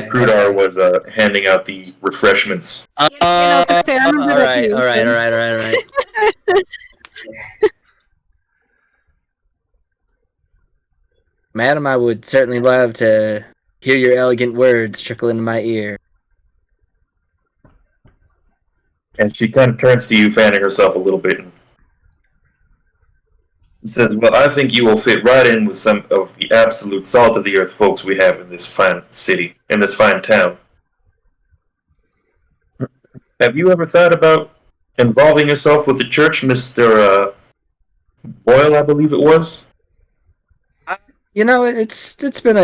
Crudar was handing out the refreshments. All right. Madam, I would certainly love to hear your elegant words trickle into my ear. And she kind of turns to you, fanning herself a little bit, and says, "Well, I think you will fit right in with some of the absolute salt of the earth folks we have in this fine city, in this fine town. Have you ever thought about involving yourself with the church, Mr. Boyle, I believe it was?" It's been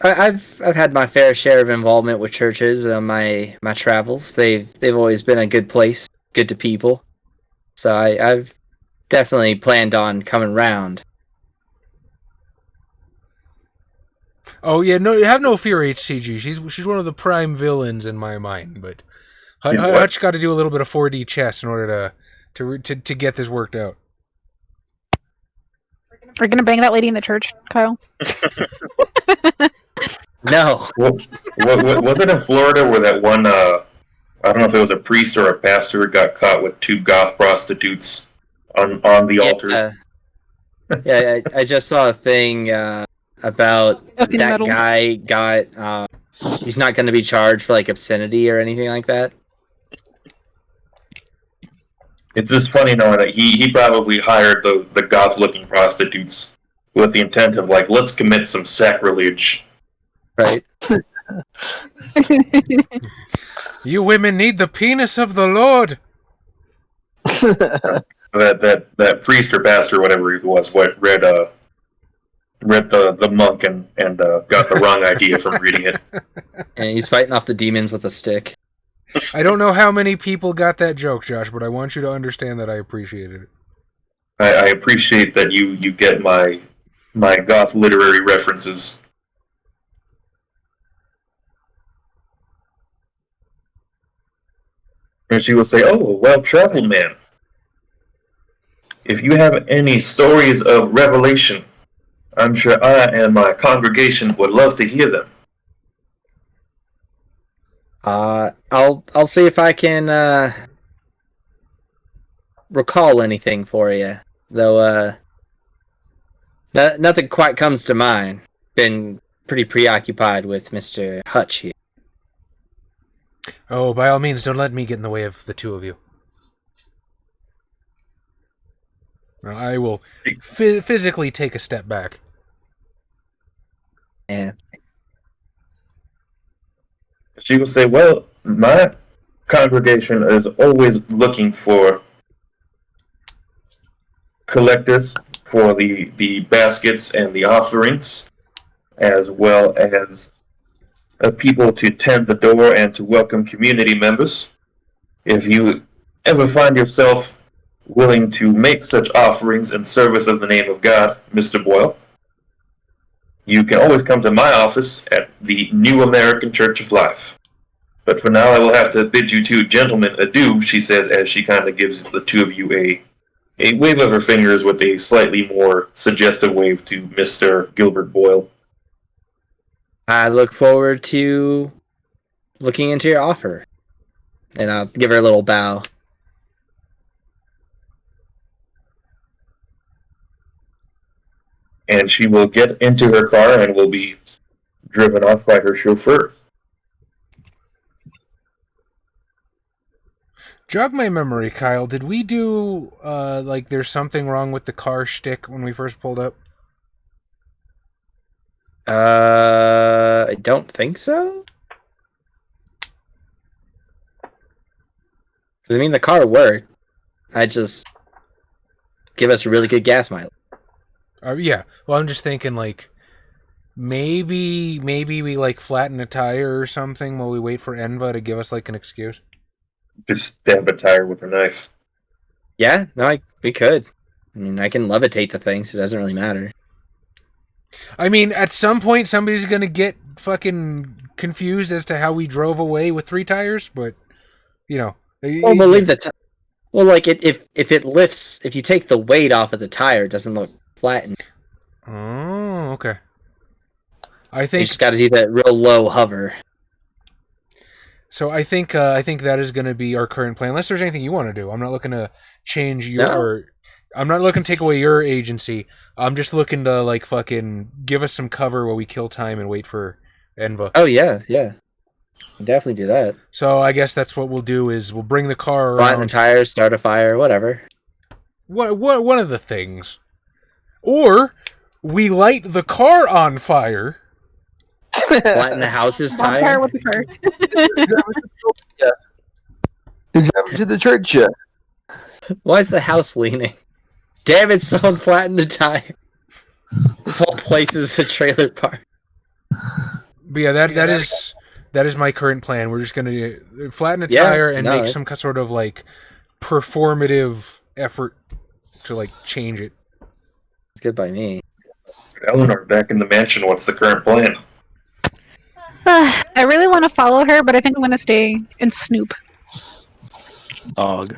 I've had my fair share of involvement with churches on my travels. They've always been a good place, good to people. So I've definitely planned on coming round. Oh yeah, no, have no fear, HCG. She's one of the prime villains in my mind, but Hutch got to do a little bit of 4D chess in order to get this worked out. We're gonna bang that lady in the church, Kyle. No. Was it in Florida where that one, I don't know if it was a priest or a pastor, got caught with 2 goth prostitutes on the altar? Yeah, I just saw a thing about that guy got, he's not going to be charged for like obscenity or anything like that. It's just funny knowing that he probably hired the goth-looking prostitutes with the intent of, like, let's commit some sacrilege. Right. You women need the penis of the Lord. That priest or pastor, whatever he was, read read the monk and got the wrong idea from reading it. And he's fighting off the demons with a stick. I don't know how many people got that joke, Josh, but I want you to understand that I appreciated it. I appreciate that you get my goth literary references. And she will say, "Oh, a well-traveled man. If you have any stories of revelation, I'm sure I and my congregation would love to hear them." I'll see if I can recall anything for you. Though nothing quite comes to mind. Been pretty preoccupied with Mr. Hutch here. Oh, by all means, don't let me get in the way of the two of you. I will physically take a step back. Yeah. She will say, "Well, my congregation is always looking for collectors for the baskets and the offerings, as well as people to tend the door and to welcome community members. If you ever find yourself willing to make such offerings in service of the name of God, Mr. Boyle, you can always come to my office at the New American Church of Life. But for now, I will have to bid you two gentlemen adieu," she says as she kind of gives the two of you a wave of her fingers with a slightly more suggestive wave to Mr. Gilbert Boyle. I look forward to looking into your offer. And I'll give her a little bow. And she will get into her car and will be driven off by her chauffeur. Jog my memory, Kyle. Did we do, like, there's something wrong with the car shtick when we first pulled up? I don't think so. I mean, the car worked. I just give us really good gas mileage. Yeah. Well, I'm just thinking, like, maybe we, like, flatten a tire or something while we wait for Enva to give us, like, an excuse. Just stab a tire with a knife. Yeah, no, we could. I mean, I can levitate the thing, so it doesn't really matter. I mean, at some point, somebody's gonna get fucking confused as to how we drove away with 3 tires, but, you know. Well, we'll leave the well, like, if it lifts, if you take the weight off of the tire, it doesn't look flattened. Oh, okay. I You think just got to do that real low hover. so. I think that is going to be our current plan. Unless there's anything you want to do, I'm not looking to change your. I'm not looking to take away your agency. I'm just looking to, like, fucking give us some cover while we kill time and wait for Enva. Oh yeah. Definitely do that. So I guess that's what we'll do is we'll bring the car Flatten the around. tires, start a fire, whatever. One of the things, or we light the car on fire. Flatten the house's Bonfire tire. with the car. Did you ever to the church yet? Why is the house leaning? Damn it, someone flattened the tire. This whole place is a trailer park. But yeah, that is my current plan. We're just gonna flatten a tire and make some sort of, like, performative effort to, like, change it. It's good by me. Eleanor, back in the mansion, what's the current plan? I really want to follow her, but I think I'm going to stay and snoop. Dog.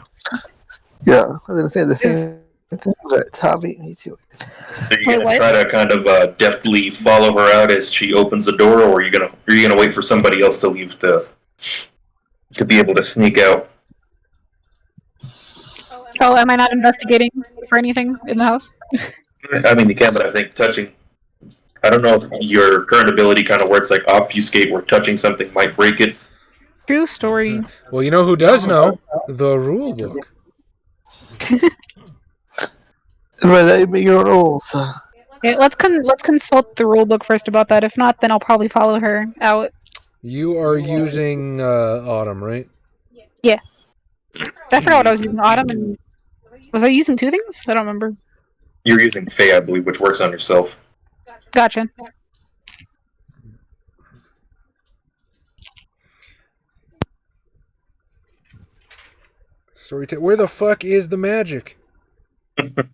Yeah, I was gonna say the same thing. But Tom beat me too. So you're gonna what? try to kind of deftly follow her out as she opens the door, or are you gonna wait for somebody else to leave to be able to sneak out? Oh, am I not investigating for anything in the house? I mean, you can, but I think touching. I don't know if your current ability kind of works like obfuscate, where touching something might break it. True story. Well, you know who does know? The rule book. Right, make your own rules. Yeah, let's consult the rule book first about that. If not, then I'll probably follow her out. You are using Autumn, right? I forgot what I was using. Autumn and was I using 2 things? I don't remember. You're using Fey, I believe, which works on yourself. Gotcha. Where the fuck is the magic? The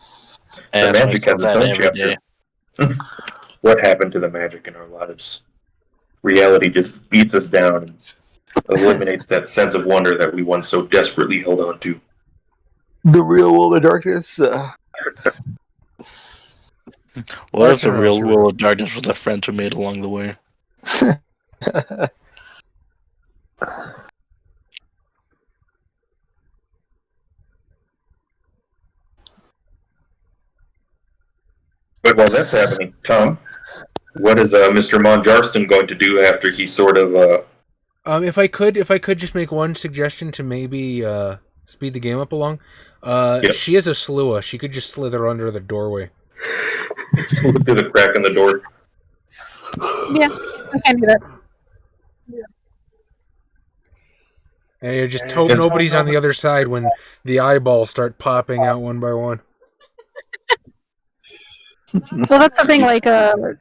Ask magic has myself its that own every chapter. day. What happened to the magic in our lives? Reality just beats us down and eliminates that sense of wonder that we once so desperately held on to. The real world of darkness. What if Arts the and real Ralph's world of darkness was the friends we made along the way? But while that's happening, Tom, what is Mr. Monjarston going to do after he sort of If I could just make one suggestion to maybe speed the game up along. Yep. She is a slua. She could just slither under the doorway. slip through the crack in the door? Yeah, I can do that. And you just hope nobody's on the other side when the eyeballs start popping out one by one. Well, that's the thing. Like, I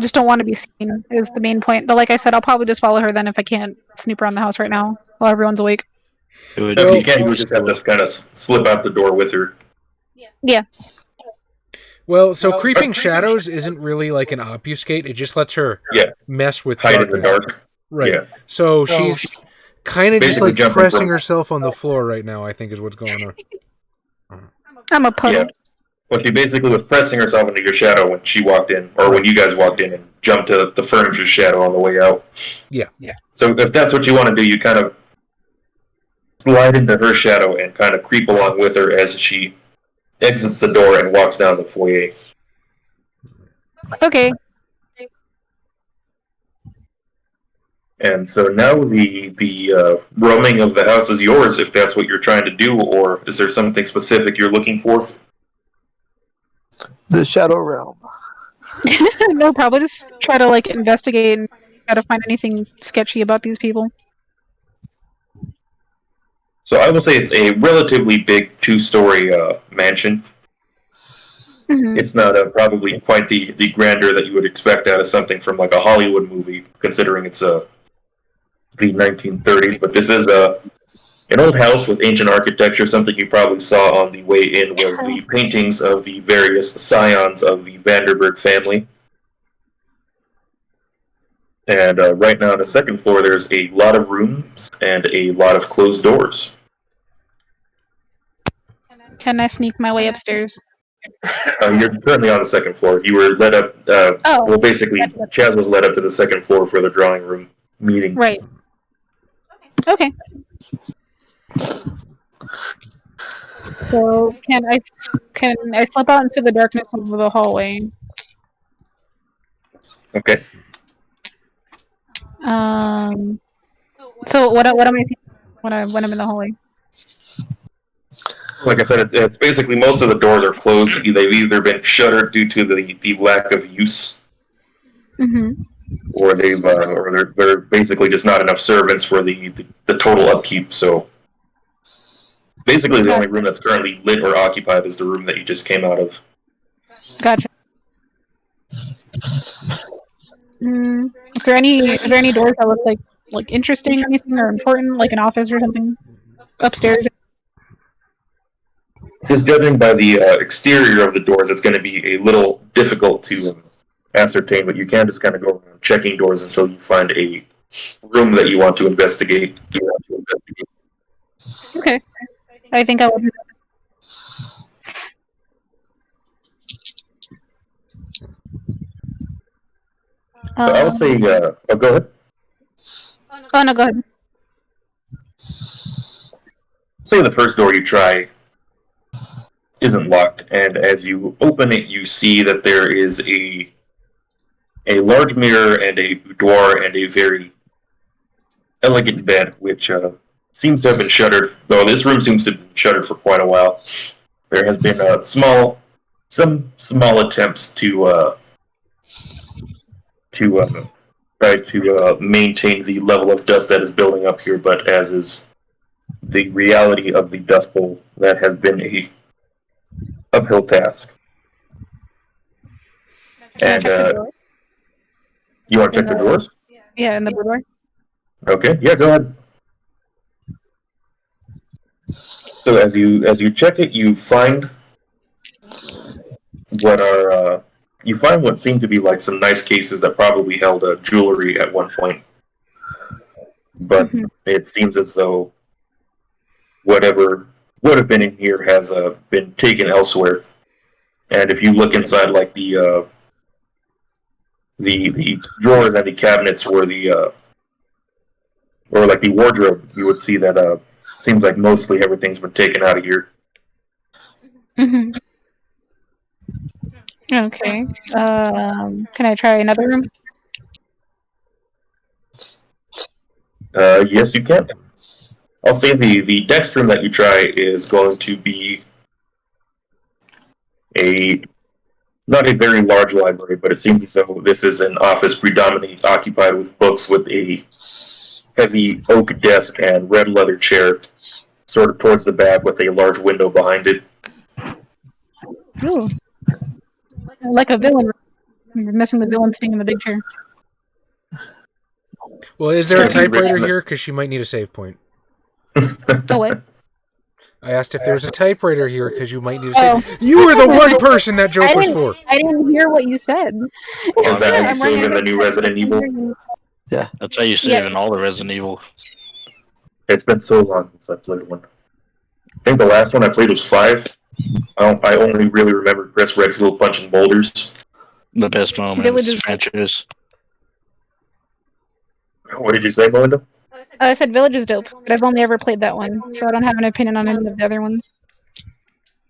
just don't want to be seen. Is the main point. But like I said, I'll probably just follow her then if I can't snoop around the house right now while everyone's awake. It would No, be you can't. You too just have to kind of slip out the door with her. Yeah. Well, so creeping shadows isn't really like an obfuscate. It just lets her mess with Hide in the darkness. dark. Right. Yeah. So she's kind of just Basically like jumping pressing from- herself on the floor right now, I think is what's going on. I'm a puddle. Yeah. Well, she basically was pressing herself into your shadow when she walked in, or when you guys walked in and jumped to the furniture's shadow on the way out. Yeah. So if that's what you want to do, you kind of slide into her shadow and kind of creep along with her as she exits the door and walks down the foyer. Okay. And so now the roaming of the house is yours if that's what you're trying to do, or is there something specific you're looking for? The Shadow Realm. No, probably just try to like investigate and try to find anything sketchy about these people. So I will say it's a relatively big two-story mansion. Mhm. It's not probably quite the grandeur that you would expect out of something from like a Hollywood movie, considering it's the 1930s. But this is an old house with ancient architecture. Something you probably saw on the way in was the paintings of the various scions of the Vanderburg family. And right now on the second floor, there's a lot of rooms and a lot of closed doors. Can I sneak my way upstairs? You're currently on the second floor. You were led up. Well, basically, Chaz was led up to the second floor for the drawing room meeting. Right. Okay. So can I slip out into the darkness of the hallway? Okay. So what am I thinking when I'm in the hallway? Like I said, it's basically most of the doors are closed. They've either been shuttered due to the lack of use, Mm-hmm. or they're basically just not enough servants for the total upkeep. So basically, the only room that's currently lit or occupied is the room that you just came out of. Gotcha. Is there any doors that look like interesting, anything or important, like an office or something upstairs? Just judging by the exterior of the doors, it's going to be a little difficult to ascertain, but you can just kind of go around checking doors until you find a room that you want to investigate. Okay. I think I will do So I would say, go ahead. Oh no, go ahead. Say the first door you try isn't locked, and as you open it, you see that there is a large mirror and a boudoir and a very elegant bed, which seems to have been shuttered, though this room seems to have been shuttered for quite a while. There has been some small attempts to try to maintain the level of dust that is building up here, but as is the reality of the Dustbowl, that has been a uphill task. Can I And check the door? you want to check the drawers? Yeah, in the boudoir. Okay, yeah, go ahead. So as you check it, you find what seem to be like some nice cases that probably held jewelry at one point, but it seems as though whatever would have been in here has been taken elsewhere. And if you look inside, like the drawers and the cabinets, or like the wardrobe, you would see that seems like mostly everything's been taken out of here. Mm-hmm. Okay. Can I try another room? Yes, you can. I'll say the next room that you try is going to be not a very large library, but it seems as though this is an office predominantly occupied with books, with a heavy oak desk and red leather chair sort of towards the back with a large window behind it. Ooh. Like a villain. You're missing the villain sitting in the big chair. Well, is there a It's gonna be typewriter rich, here? Because she might need a save point. Oh, what? I asked if there's a typewriter here because you might need a save. You were the one person that joke was for. I didn't hear what you said. Is that how you save in the new Resident Evil? Yeah. That's how you save in all the Resident Evil. It's been so long since I played one. I think the last one I played was 5. I only really remember Chris Redfield punching boulders. The best moment in this franchise. What did you say, Melinda? I said Village is dope, but I've only ever played that one, so I don't have an opinion on any of the other ones.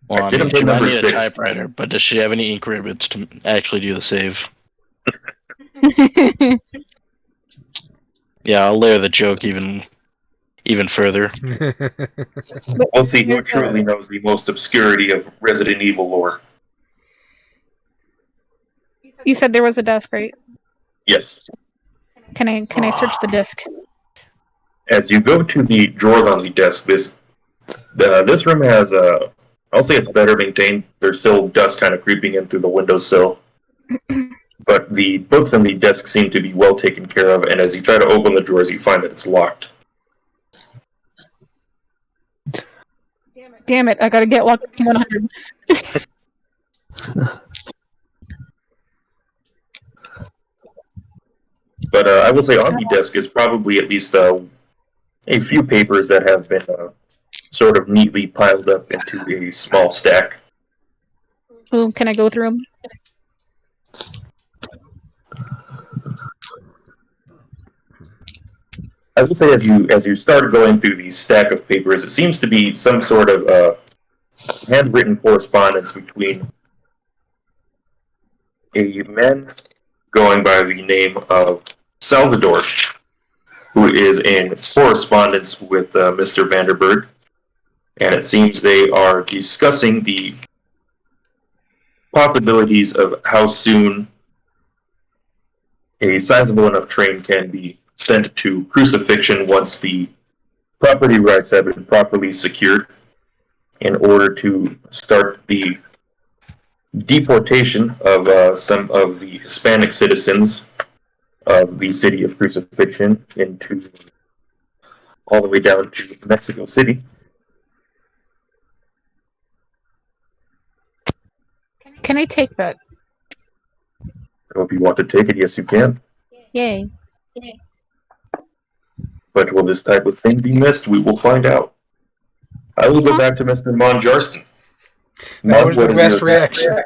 Well, I I didn't mean, play she might number need a 6. typewriter, but does she have any ink ribbons to actually do the save? Yeah, I'll layer the joke even further. We'll see who truly knows the most obscurity of Resident Evil lore. You said there was a desk, right? Yes. Can I search the disc? As you go to the drawers on the desk, this room has I'll say it's better maintained. There's still dust kind of creeping in through the windowsill, but the books on the desk seem to be well taken care of. And as you try to open the drawers, you find that it's locked. Damn it! I gotta get locked 100. But I will say on the desk is probably at least a few papers that have been sort of neatly piled up into a small stack. Ooh, can I go through them? I will say as you start going through the stack of papers, it seems to be some sort of handwritten correspondence between a man going by the name of Salvador, who is in correspondence with Mr. Vanderberg, and it seems they are discussing the possibilities of how soon a sizable enough train can be sent to crucifixion once the property rights have been properly secured, in order to start the deportation of some of the Hispanic citizens of the city of Crucifixion into all the way down to Mexico City. Can I take that? So if you want to take it, yes, you can. Yay. But will this type of thing be missed? We will find out. I will go back to Mr. Monjarston. That was the best reaction.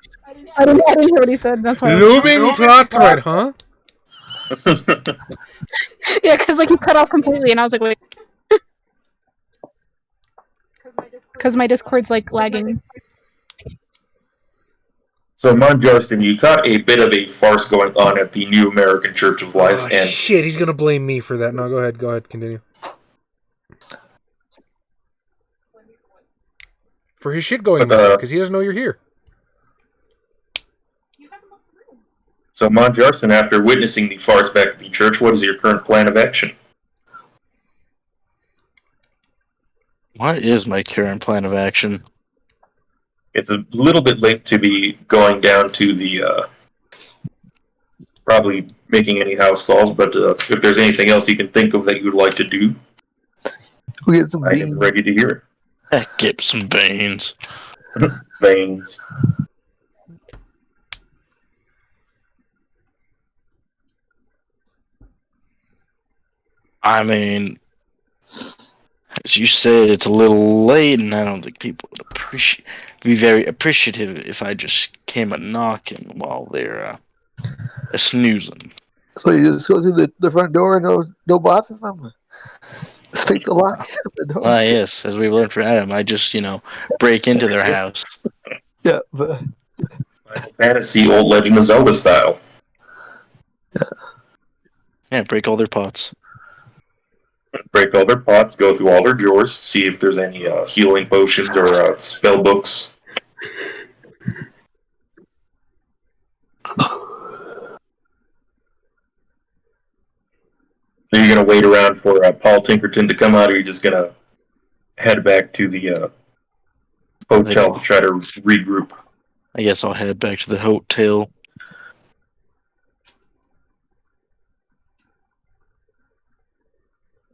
I didn't hear what he said. That's why. Looming plot thread, huh? Yeah, because like you cut off completely, and I was like, wait. Because my Discord's like lagging. So, Monjarston, you caught a bit of a farce going on at the New American Church of Life, Oh, and shit, he's gonna blame me for that. No, go ahead, continue. For his shit going missing, because he doesn't know you're here. so Monjarston, after witnessing the farce back at the church, what is your current plan of action? What is my current plan of action? It's a little bit late to be going down to the probably making any house calls, but if there's anything else you can think of that you would like to do, We get some I am beans. ready to hear Get some beans. it. Veins. I mean, as you said, it's a little late, and I don't think people would be very appreciative if I just came a knocking while they're snoozing. So you just go through the front door and no bother them. Speak the lock of the door. Ah, yes, as we've learned from Adam, I just break into their house. Yeah, but Final Fantasy, old Legend of Zelda style. Yeah, break all their pots. Break all their pots, go through all their drawers, see if there's any healing potions or spell books. Are you going to wait around for Paul Tinkerton to come out, or are you just going to head back to the hotel to try to regroup? I guess I'll head back to the hotel.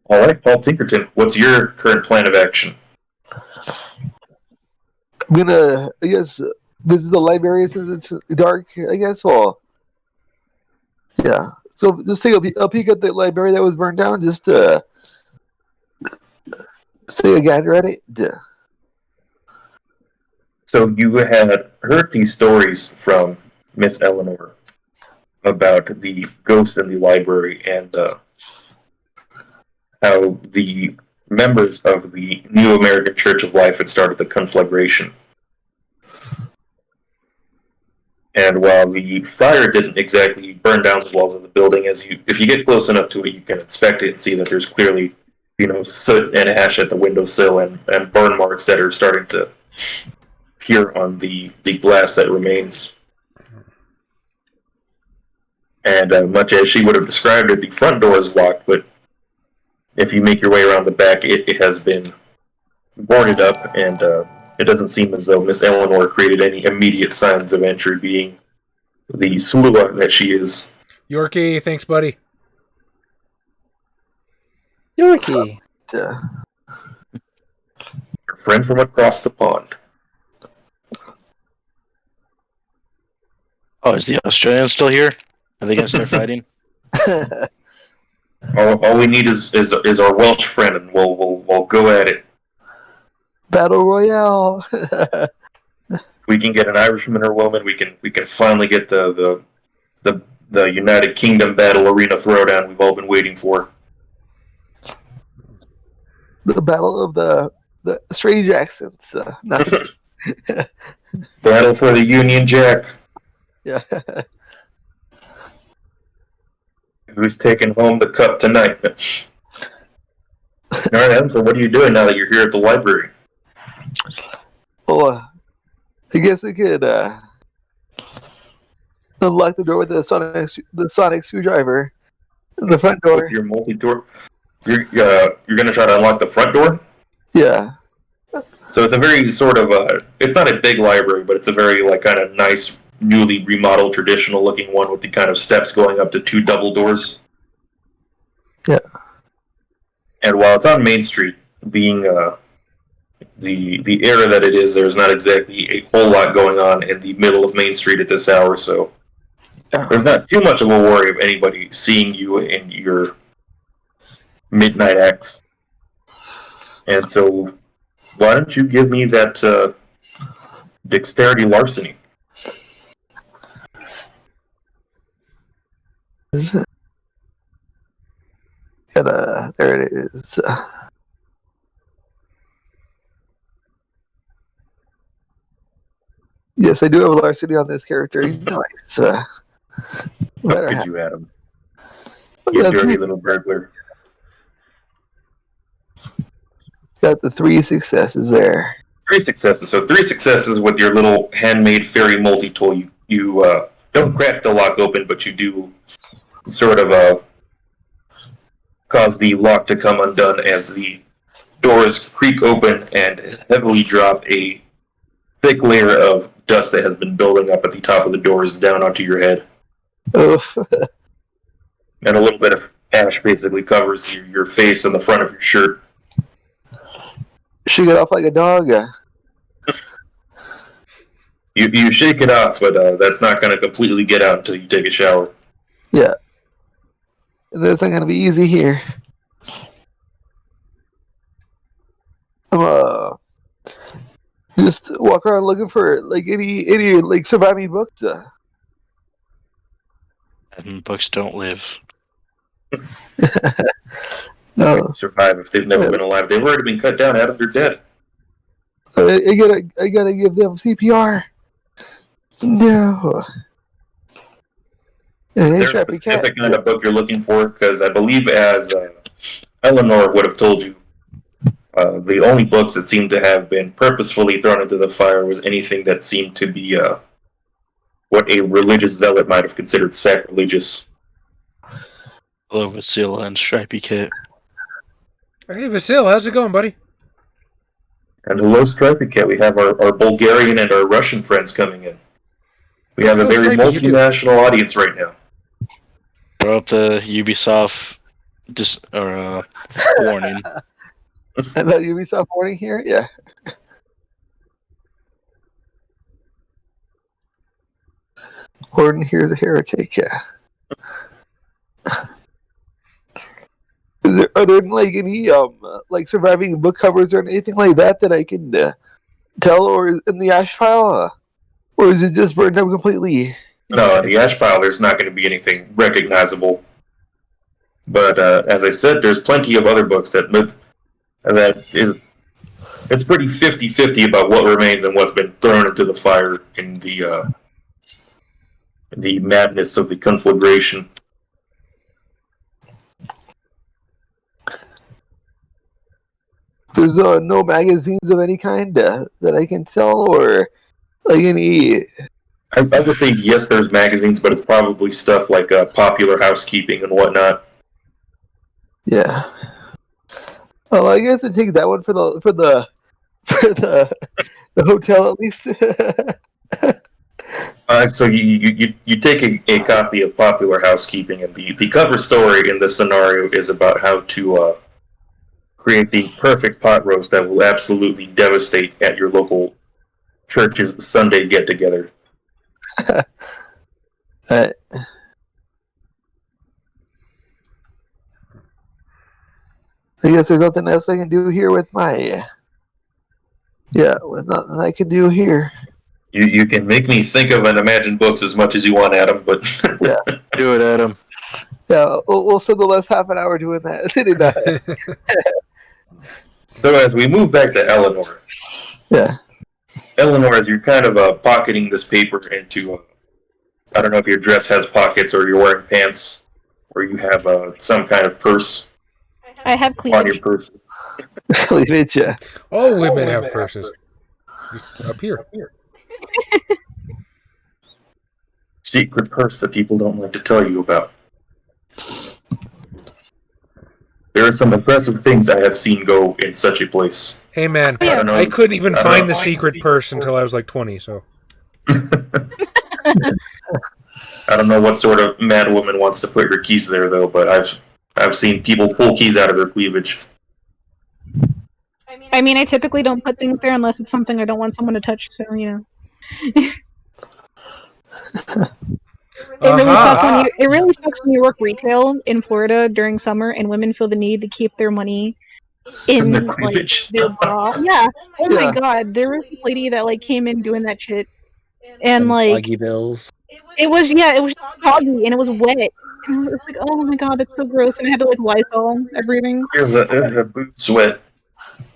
All right, Paul Tinkerton, what's your current plan of action? I'm gonna, I guess, visit the library since it's dark, I guess. Well, yeah. So just take a peek at the library that was burned down, just to say again, ready? So you had heard these stories from Miss Eleanor about the ghost in the library and how the members of the New American Church of Life had started the conflagration. And while the fire didn't exactly burn down the walls of the building, if you get close enough to it, you can inspect it and see that there's clearly, soot and ash at the windowsill and burn marks that are starting to appear on the glass that remains. And much as she would have described it, the front door is locked, but if you make your way around the back, it has been boarded up, and it doesn't seem as though Miss Eleanor created any immediate signs of entry, being the slua that she is. Yorkie, thanks, buddy. Yorkie. Her friend from across the pond. Oh, is the Australian still here? Are they gonna start fighting? All we need is our Welsh friend, and we'll go at it. Battle Royale. We can get an Irishman or woman. We can finally get the United Kingdom battle arena throwdown we've all been waiting for. The battle of the strange accents. Nice. Battle for the Union Jack. Yeah. Who's taking home the cup tonight? All right, Adam, so what are you doing now that you're here at the library? Oh, I guess I could unlock the door with the sonic screwdriver. The front door. With your multi-door. You're going to try to unlock the front door? Yeah. So it's a very sort of it's not a big library, but it's a very kind of nice, newly remodeled, traditional looking one with the kind of steps going up to two double doors. Yeah. And while it's on Main Street, being the era that it is, there's not exactly a whole lot going on in the middle of Main Street at this hour, so there's not too much of a worry of anybody seeing you in your midnight acts. And so, why don't you give me that dexterity larceny? There it is. Yes, I do have a larceny on this character. He's nice. How could you, Adam? You dirty little burglar. Got the 3 successes there. 3 successes. So 3 successes with your little handmade fairy multi-tool. You don't crack the lock open, but you do sort of cause the lock to come undone as the doors creak open and heavily drop a thick layer of dust that has been building up at the top of the doors down onto your head. Oh, And a little bit of ash basically covers your face and the front of your shirt. shake it off like a dog. You shake it off, but that's not going to completely get out until you take a shower. Yeah. It's not gonna be easy here. I'm just walk around looking for like any like surviving books. And books don't live. No, Survive if they've never been alive. They've already been cut down. Adam, they're dead. I gotta give them CPR. No. And There's a specific kind of book you're looking for, because I believe, as Eleanor would have told you, the only books that seemed to have been purposefully thrown into the fire was anything that seemed to be what a religious zealot might have considered sacrilegious. Hello, Vasil and Stripey Cat. Hey, Vasil, how's it going, buddy? And hello, Stripey Cat. We have our Bulgarian and our Russian friends coming in. We have a Hello, very Stripey, you too. multinational audience right now. Throw up the Ubisoft warning. And that Ubisoft warning here? Yeah. Horton here's a heretic, yeah. Are there like any like surviving book covers or anything like that I can tell, or is in the ash pile, or is it just burned up completely? No, in the ash pile, there's not going to be anything recognizable. But as I said, there's plenty of other books that is. It's pretty 50-50 about what remains and what's been thrown into the fire in the madness of the conflagration. There's no magazines of any kind that I can sell, or like any. I would say yes, there's magazines, but it's probably stuff like Popular Housekeeping and whatnot. Yeah. Well, I guess I take that one for the hotel at least. So you take a copy of Popular Housekeeping, and the cover story in this scenario is about how to create the perfect pot roast that will absolutely devastate at your local church's Sunday get-together. I guess there's nothing else I can do here with my. Yeah, with nothing I can do here. You can make me think of and imagine books as much as you want, Adam, but Yeah. Do it, Adam. Yeah, we'll spend the last half an hour doing that. So as we move back to Eleanor, Yeah. Eleanor, as you're kind of pocketing this paper into, I don't know if your dress has pockets or you're wearing pants or you have some kind of purse I have on your cleavage. person. Cleavage, yeah. All women have purses. Up here. Secret purse that people don't like to tell you about. There are some impressive things I have seen go in such a place. Hey, man, I don't know. I couldn't even I don't find know. the secret purse until I was like 20, so. I don't know what sort of mad woman wants to put your keys there, though, but I've seen people pull keys out of their cleavage. I mean, I typically don't put things there unless it's something I don't want someone to touch, so, It really sucks when you work retail in Florida during summer and women feel the need to keep their money in Their like cleavage. their bra. Yeah. Oh Yeah. my god, there was this lady that like came in doing that shit, and Them like Sluggy bills. it was soggy and it was wet. And I was like, oh my god, that's so gross, and I had to like Lysol everything. Here's a boot sweat.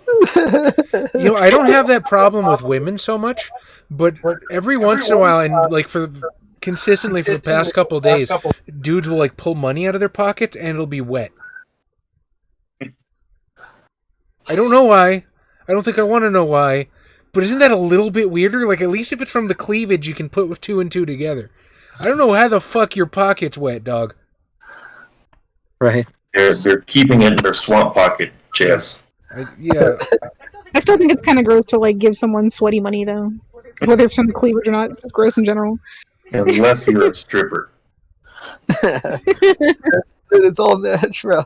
I don't have that problem with women so much, but every once in a while, and like consistently for the past couple of days, dudes will like pull money out of their pockets and it'll be wet. I don't know why. I don't think I want to know why. But isn't that a little bit weirder? Like, at least if it's from the cleavage, you can put two and two together. I don't know how the fuck your pocket's wet, dog. Right. They're keeping it in their swamp pocket, Chaz. Yeah. I still think it's kind of gross to like give someone sweaty money though, whether it's from the cleavage or not. It's gross in general. Unless you're a stripper. It's all natural.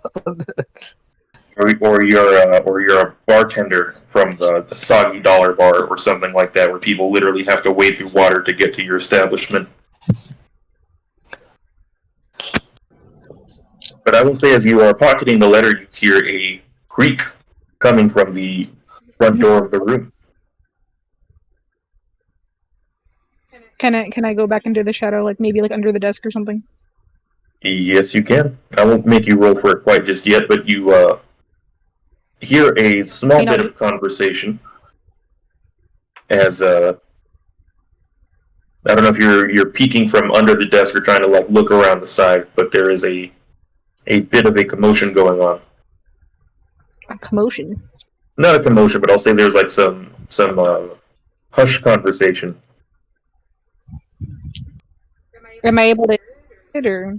Or you're a bartender from the Soggy Dollar Bar or something like that, where people literally have to wade through water to get to your establishment. But I will say, as you are pocketing the letter, you hear a creak coming from the front door of the room. Can I go back into the shadow, like maybe like under the desk or something? Yes, you can. I won't make you roll for it quite just yet, but you hear a small bit of conversation as I don't know if you're peeking from under the desk or trying to like look around the side, but there is a bit of a commotion going on. A commotion. Not a commotion, but I'll say there's like some hush conversation. Am I able to it or?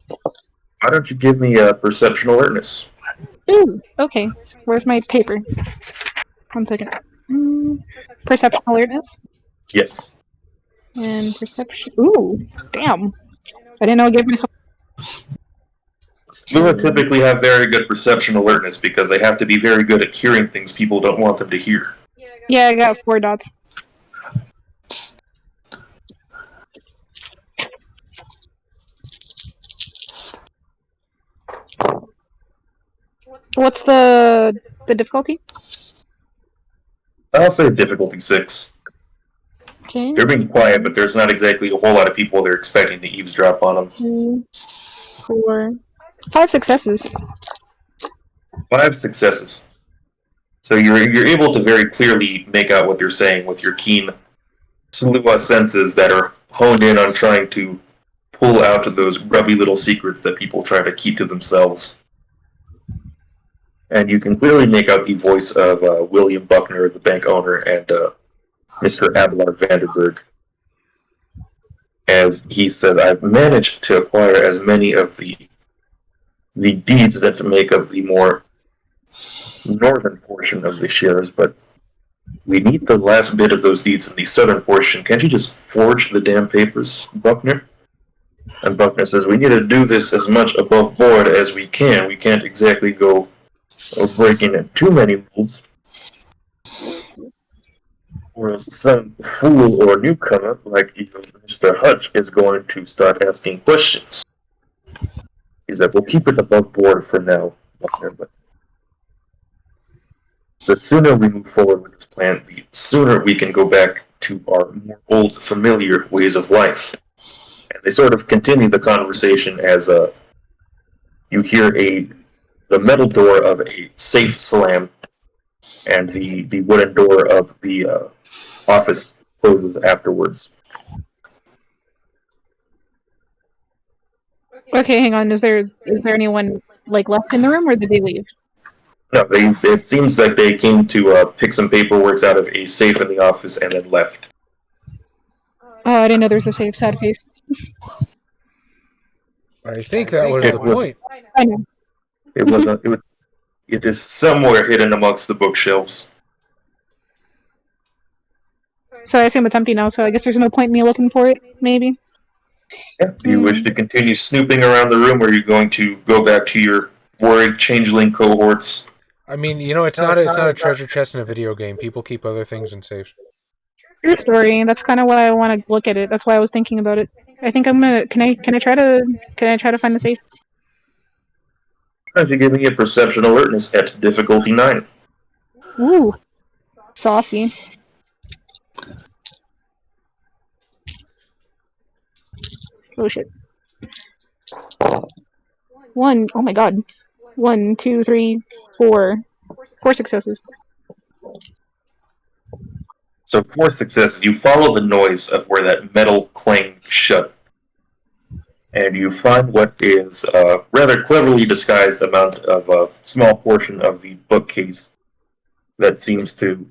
Why don't you give me a perception alertness? Ooh, okay. Where's my paper? 1 second. Perception alertness Yes. and perception. Ooh, damn! I didn't know I gave myself. Slua typically have very good perception alertness because they have to be very good at hearing things people don't want them to hear. Yeah, I got 4 dots. What's the difficulty? I'll say difficulty 6. Okay. They're being quiet, but there's not exactly a whole lot of people they're expecting to eavesdrop on them. 2, 4, 5 successes. 5 successes. So you're able to very clearly make out what they're saying with your keen Slua senses that are honed in on trying to pull out those grubby little secrets that people try to keep to themselves. And you can clearly make out the voice of William Buckner, the bank owner, and Mr. Abelard Vanderberg. As he says, I've managed to acquire as many of the deeds that make up the more northern portion of the shares, but we need the last bit of those deeds in the southern portion. Can't you just forge the damn papers, Buckner? And Buckner says, we need to do this as much above board as we can. We can't exactly go breaking too many rules, or some fool or newcomer like Mr. Hutch is going to start asking questions. He said, we'll keep it above board for now, Buckner, but the sooner we move forward with this plan, the sooner we can go back to our more old, familiar ways of life. And they sort of continue the conversation as you hear the metal door of a safe slam, and the wooden door of the office closes afterwards. Okay, hang on. Is there anyone like left in the room, or did they leave? No, it seems like they came to pick some paperwork out of a safe in the office and then left. Oh, I didn't know there was a safe. Sad face. I think that was the point. I know. It wasn't. It is somewhere hidden amongst the bookshelves. So I assume it's empty now. So I guess there's no point in me looking for it. Maybe. Yeah. Do you wish to continue snooping around the room, or are you going to go back to your worried changeling cohorts? I mean, it's not a treasure chest in a video game. People keep other things in safes. True story. That's kind of why I want to look at it. That's why I was thinking about it. I think I'm gonna. Can I try to find the safe? Why don't you give me a perception alertness at difficulty 9? Ooh, saucy. Oh shit. 1. Oh my god. 1, 2, 3, 4. 4 successes. So 4 successes. You follow the noise of where that metal clanged shut, and you find what is a rather cleverly disguised amount of a small portion of the bookcase that seems to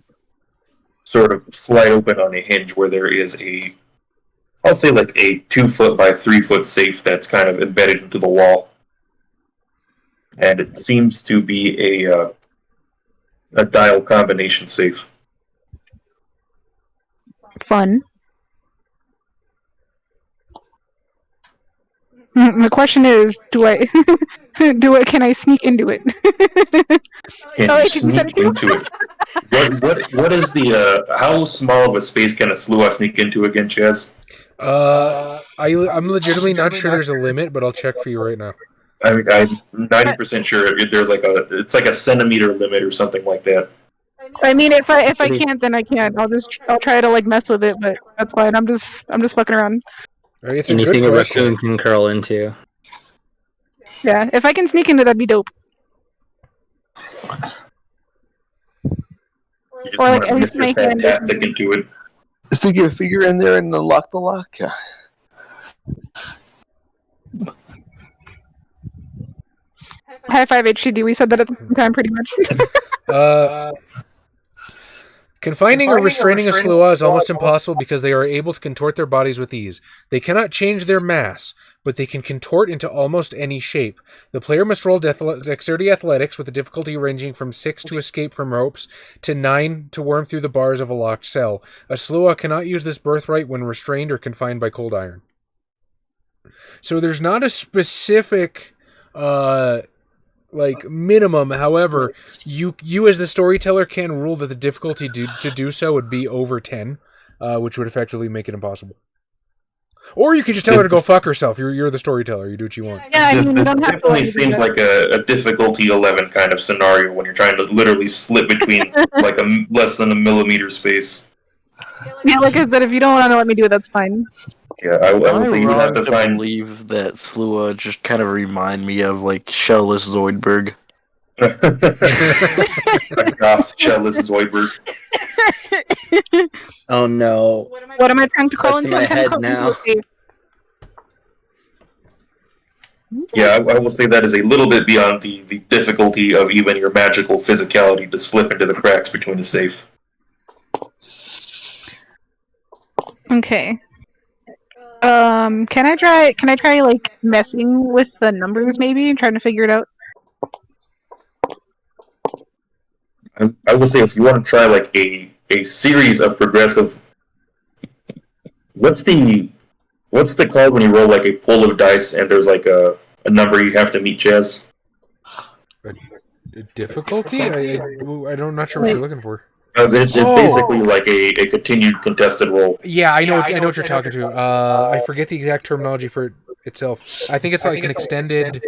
sort of slide open on a hinge, where there is I'll say like a 2-foot by 3-foot safe that's kind of embedded into the wall. And it seems to be a dial combination safe. Fun. The question is, can I sneak into it? Can Oh, you wait, did you said sneak into it? What is the how small of a space can a Slua sneak into again, Chaz? I'm legitimately not sure there's a limit, but I'll check for you right now. I'm 90% sure there's it's like a centimeter limit or something like that. I mean, if I can't, then I can't. I'll try to like mess with it, but that's fine. I'm just fucking around. It's a Anything good a question. raccoon can curl into. Yeah, if I can sneak into, that'd be dope. You just Or, like, want at least Mr. my hand Fantastic into it. Stick your figure in there and unlock the lock. High five HCD. We said that at the same time, pretty much. Confining or restraining a Slua is almost impossible because they are able to contort their bodies with ease. They cannot change their mass, but they can contort into almost any shape. The player must roll dexterity athletics with a difficulty ranging from 6 to escape from ropes to 9 to worm through the bars of a locked cell. A Slua cannot use this birthright when restrained or confined by cold iron. So there's not a specific minimum. However, you as the storyteller can rule that the difficulty to do so would be over 10, which would effectively make it impossible. Or you could just tell her to go fuck herself. You're the storyteller. You do what you want. Yeah, I mean, you This don't have to. definitely seems like a difficulty 11 kind of scenario when you're trying to literally slip between like a less than a millimeter space. Yeah, like I said, if you don't want to let me do it, that's fine. Yeah, I Am will I say you would have wrong to find. believe that Slua just kind of remind me of like Shellless Zoidberg? A goth Chellis Zoidberg. Oh no. What am I trying to call That's in into? my I'm trying to head call now. into a safe. Yeah, I will say that is a little bit beyond the difficulty of even your magical physicality to slip into the cracks between the safe. Okay. Can I try like messing with the numbers maybe and trying to figure it out? I will say if you want to try like a series of progressive. What's the call when you roll like a pull of dice and there's like a number you have to meet, Chaz? A difficulty? I'm not sure what you're looking for. It's basically like a continued contested roll. Yeah, I know what you're talking to. I forget the exact terminology for it itself. I think it's like an extended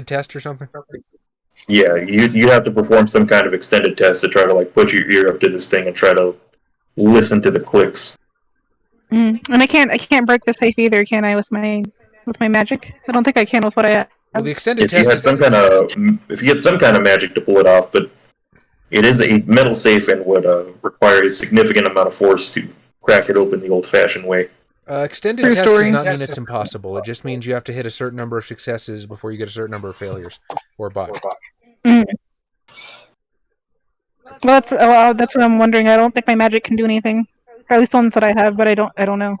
test or something. Yeah, you have to perform some kind of extended test to try to like put your ear up to this thing and try to listen to the clicks. And I can't break the safe either, can I? With my magic, I don't think I can with what I have. Well, the extended If you test. had some kind of magic to pull it off, but it is a metal safe and would require a significant amount of force to crack it open the old-fashioned way. Extended test does not mean it's impossible. It just means you have to hit a certain number of successes before you get a certain number of failures or bot. Well, that's what I'm wondering. I don't think my magic can do anything, or at least the ones that I have, but I don't know.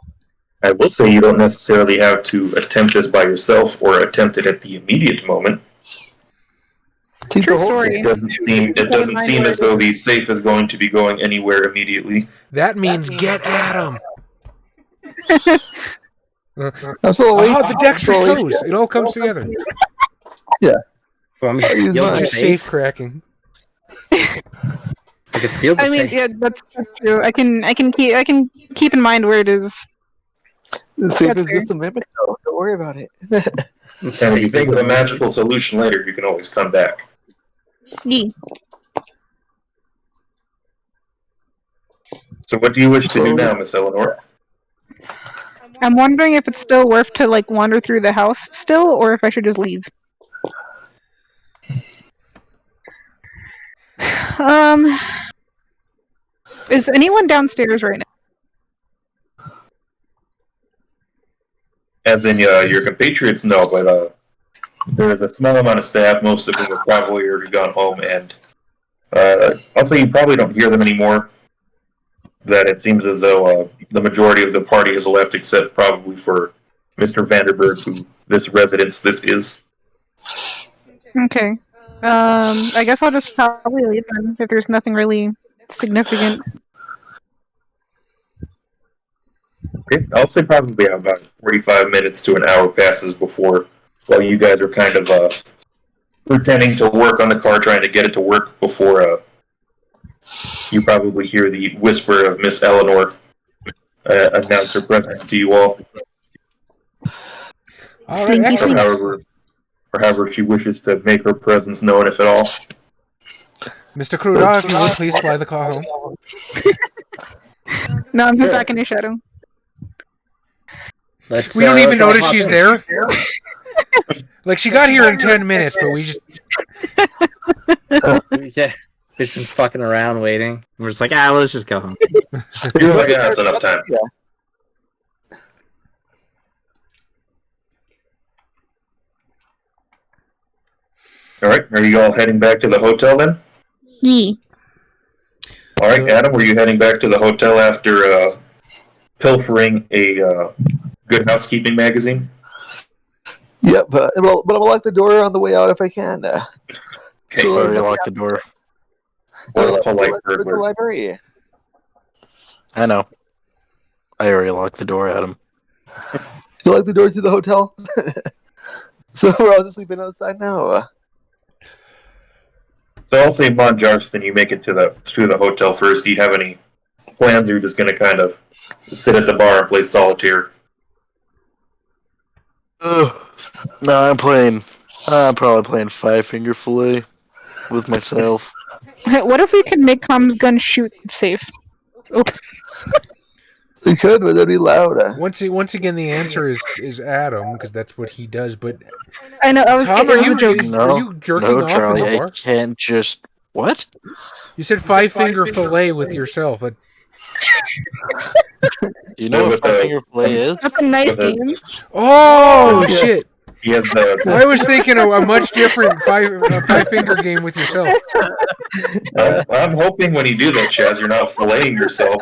I will say you don't necessarily have to attempt this by yourself or attempt it at the immediate moment. True story. It doesn't seem as though the safe is going to be going anywhere immediately. That means get at him. Absolutely. The Dexter toes. It all comes together. Yeah. Well, I'm Just safe cracking. I could steal the I mean, safe. yeah, that's true. I can keep in mind where it is. The safe is just a mimic, though. Don't worry about it. And if you think of a magical solution later, you can always come back. Yeah. So what do you wish to do now, Miss Eleanor? I'm wondering if it's still worth to like wander through the house still, or if I should just leave. Is anyone downstairs right now? As in your compatriots, no, but there is a small amount of staff, most of whom have probably already gone home, and I'll say you probably don't hear them anymore. That it seems as though the majority of the party has left, except probably for Mr. Vanderberg, who this is. Okay. I guess I'll just probably leave then if there's nothing really significant. Okay, I'll say probably about 45 minutes to an hour passes before, while you guys are kind of pretending to work on the car, trying to get it to work before you probably hear the whisper of Miss Eleanor announce her presence to you all. All right, Slinky Or excellent. however she wishes to make her presence known, if at all. Mr. Kruda, if you would please fly the car home. No, I'm just back in the shadow. Let's. We don't even let's all notice hop she's in. there. Like, she got here in 10 minutes, but we just... Yeah, we've been fucking around waiting. We're just like, let's just go home. You're like, that's enough time. Yeah. All right, are you all heading back to the hotel then? Yeah. All right, Adam, were you heading back to the hotel after pilfering a Good Housekeeping magazine? Yep, but I'm gonna lock the door on the way out if I can. Okay, So, Already locked the door. what a polite to the burglar. library. I know. I already locked the door at him. You lock the door to the hotel. So we're all just sleeping outside now. So I'll say, Mon Jarston, you make it to the hotel first. Do you have any plans, or you're just going to kind of sit at the bar and play solitaire? No, I'm probably playing Five Finger Fillet with myself. What if we could make Tom's gun shoot safe? We could, but that'd be loud. Once again, the answer is Adam, because that's what he does, but... I know. I was Tom, it was a joke. are you jerking No, off Charlie, in the I bar? can't just... What? You said five-finger fillet with yourself. Do you know Yeah, what with Five the- Finger Fillet is? That's a nice With a- game. Oh, Yeah. shit. He has the... I was thinking of a much different five-finger game with yourself. I'm hoping when you do that, Chaz, you're not filleting yourself.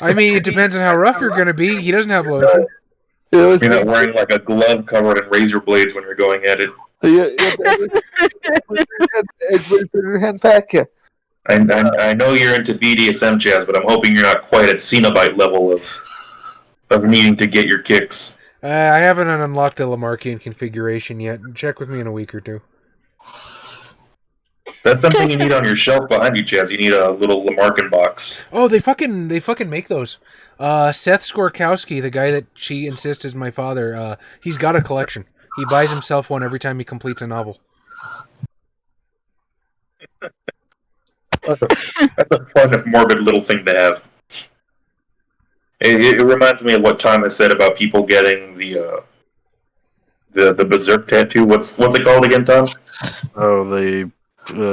I mean, it depends on how rough you're going to be. He doesn't have lotion. It was You're not wearing like a glove covered in razor blades when you're going at it. Put your hand back. I know you're into BDSM, Chaz, but I'm hoping you're not quite at Cenobite level of needing to get your kicks. I haven't unlocked the Lamarckian configuration yet. Check with me in a week or two. That's something you need on your shelf behind you, Chaz. You need a little Lamarckin box. Oh, they fucking make those. Seth Skorkowski, the guy that she insists is my father, he's got a collection. He buys himself one every time he completes a novel. That's a fun, if morbid little thing to have. It reminds me of what Thomas said about people getting the Berserk tattoo. What's it called again, Tom? Oh, the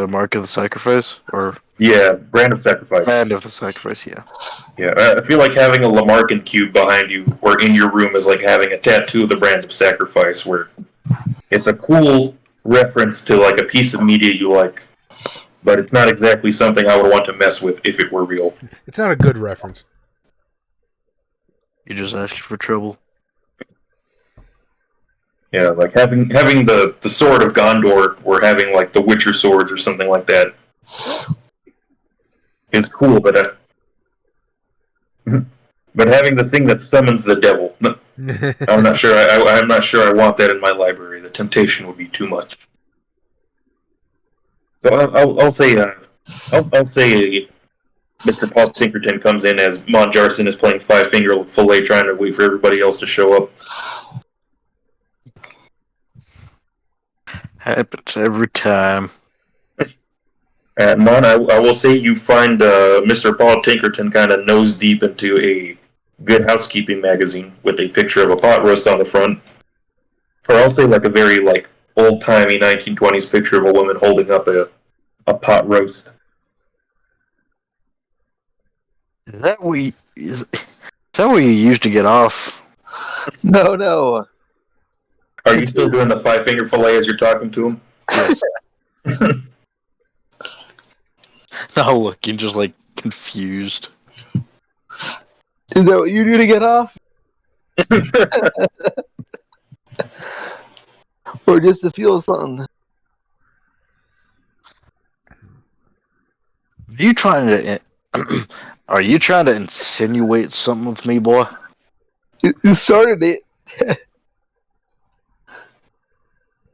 Mark of the Sacrifice? Or Yeah, Brand of Sacrifice. Brand of the Sacrifice, yeah. Yeah, I feel like having a Lamarckin cube behind you or in your room is like having a tattoo of the Brand of Sacrifice, where it's a cool reference to like a piece of media you like, but it's not exactly something I would want to mess with if it were real. It's not a good reference. You just asking for trouble. Yeah, like having the sword of Gondor or having like the Witcher swords or something like that is cool, but but having the thing that summons the devil, I'm not sure. I'm not sure I want that in my library. The temptation would be too much. So I'll say Mr. Paul Tinkerton comes in as Mon Jarson is playing Five Finger Fillet, trying to wait for everybody else to show up. Happens every time. Mon, I will say you find Mr. Paul Tinkerton kind of nose deep into a Good Housekeeping magazine with a picture of a pot roast on the front. Or I'll say like a very like old-timey 1920s picture of a woman holding up a pot roast. Is that what you used to get off? No. Are you still doing the Five Finger Fillet as you're talking to him? Yes. Now looking just like confused. Is that what you do to get off? Or just to feel something? Are you trying to Are you trying to insinuate something with me, boy? You started it.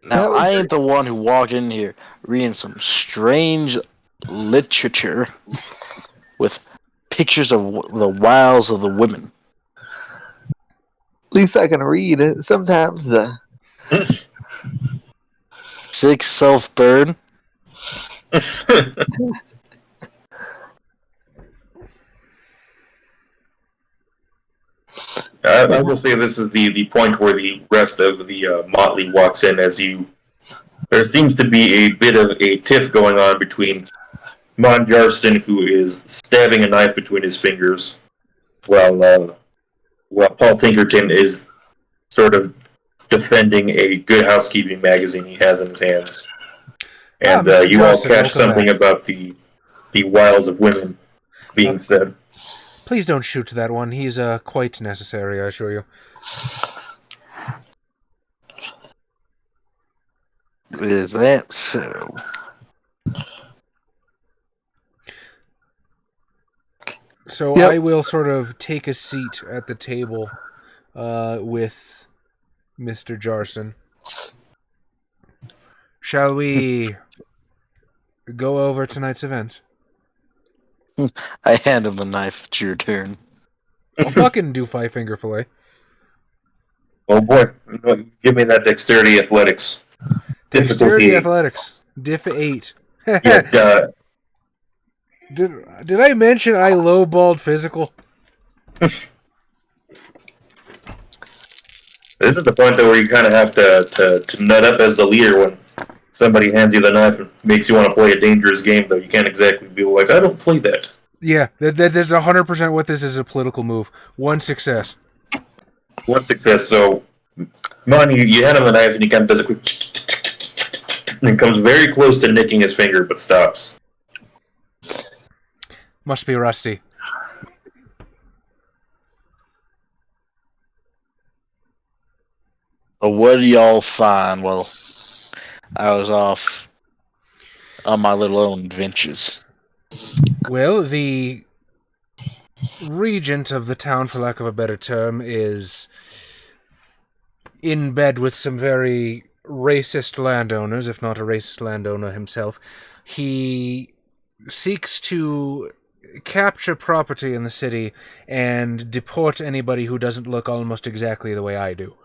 Now, That was I ain't the one who walked in here reading some strange literature with pictures of the wiles of the women. At least I can read it. Sometimes Sick self-burn. I will say this is the point where the rest of the motley walks in as you. There seems to be a bit of a tiff going on between Mon Jarston, who is stabbing a knife between his fingers, while Paul Pinkerton is sort of defending a Good Housekeeping magazine he has in his hands. And Mr. you all Jarston, catch welcome something back. about the wiles of women being said. Please don't shoot that one. He's quite necessary, I assure you. Is that so? So Yep. I will sort of take a seat at the table with Mr. Jarston. Shall we go over tonight's events? I hand him the knife. It's your turn. I'll fucking do five finger fillet. Oh boy, give me that dexterity athletics. Dexterity Difficulty athletics. Diff 8. Yeah, Did I mention I lowballed physical? this is the point though where you kind of have to nut up as the leader when somebody hands you the knife and makes you want to play a dangerous game. Though you can't exactly be like, I don't play that. Yeah, that's 100% what this is, a political move. One success. One success. So, Mon, you hand him the knife and he kind of does a quick, and comes very close to nicking his finger, but stops. Must be rusty. What do y'all find while I was off on my little own adventures? Well, the regent of the town, for lack of a better term, is in bed with some very racist landowners, if not a racist landowner himself. He seeks to capture property in the city and deport anybody who doesn't look almost exactly the way I do.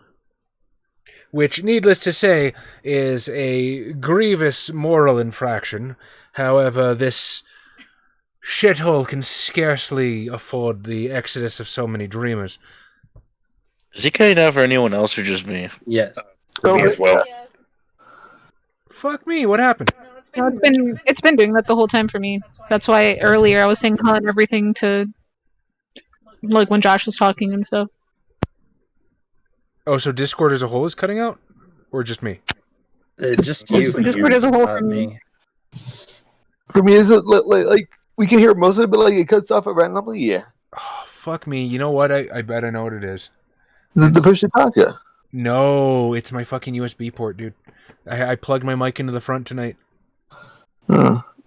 Which, needless to say, is a grievous moral infraction. However, this shithole can scarcely afford the exodus of so many dreamers. Is he cutting out for anyone else or just me? Yes. For me as well. Fuck me, what happened? No, it's been doing that the whole time for me. That's why earlier I was saying hello and everything to, like, when Josh was talking and stuff. Oh, so Discord as a whole is cutting out? Or just me? Just you. Discord as a whole for me. Me. for me, is it like we can hear most of it, but like it cuts off it randomly? Yeah. Oh, fuck me. You know what? I bet I know what it is. Is it the push to Taka? No, it's my fucking USB port, dude. I plugged my mic into the front tonight.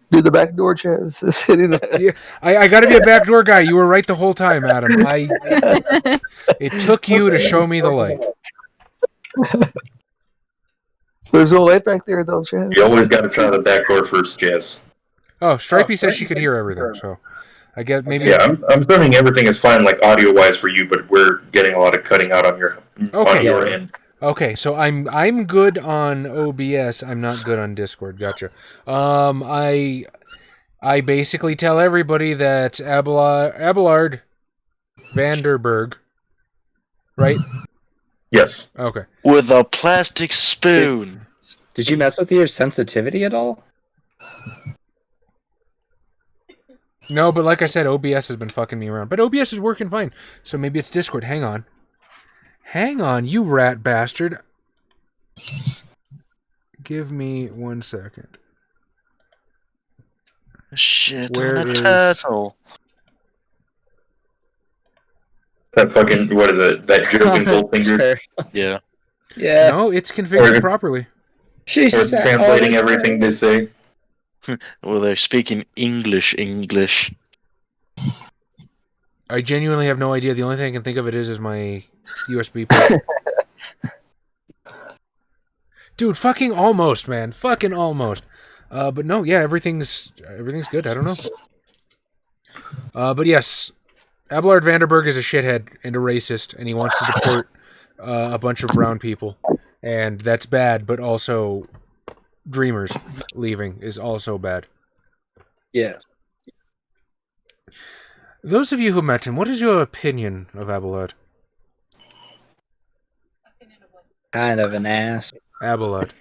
Dude, the back door chest is hitting that. Yeah, I gotta be a backdoor guy. You were right the whole time, Adam. It took you to show me the light. There's no light back there, though, Chaz. You always got to try the back door first, Jess. Oh, Stripey says she could hear everything, so I guess maybe. Yeah, I'm assuming everything is fine, like audio-wise for you, but we're getting a lot of cutting out on your Okay. on your end. Okay, so I'm good on OBS. I'm not good on Discord. Gotcha. I basically tell everybody that Abelard Vanderberg, right? Yes. Okay. With a plastic spoon. Did you mess with your sensitivity at all? No, but like I said, OBS has been fucking me around. But OBS is working fine, so maybe it's Discord. Hang on. Hang on, you rat bastard. Give me 1 second. Shit Where on a is- turtle. That fucking, what is it? That joke in Goldfinger? Yeah. Yeah. No, it's configured Or- properly. She's Or translating everything they say? Well, they're speaking English. I genuinely have no idea. The only thing I can think of it is my USB port. Dude, fucking almost, man. Fucking almost. But no, yeah, everything's good. I don't know. But yes, Abelard Vanderberg is a shithead and a racist, and he wants to deport a bunch of brown people. And that's bad, but also Dreamers leaving is also bad. Yes. Those of you who met him, what is your opinion of Abelard? Kind of an ass. Abelard.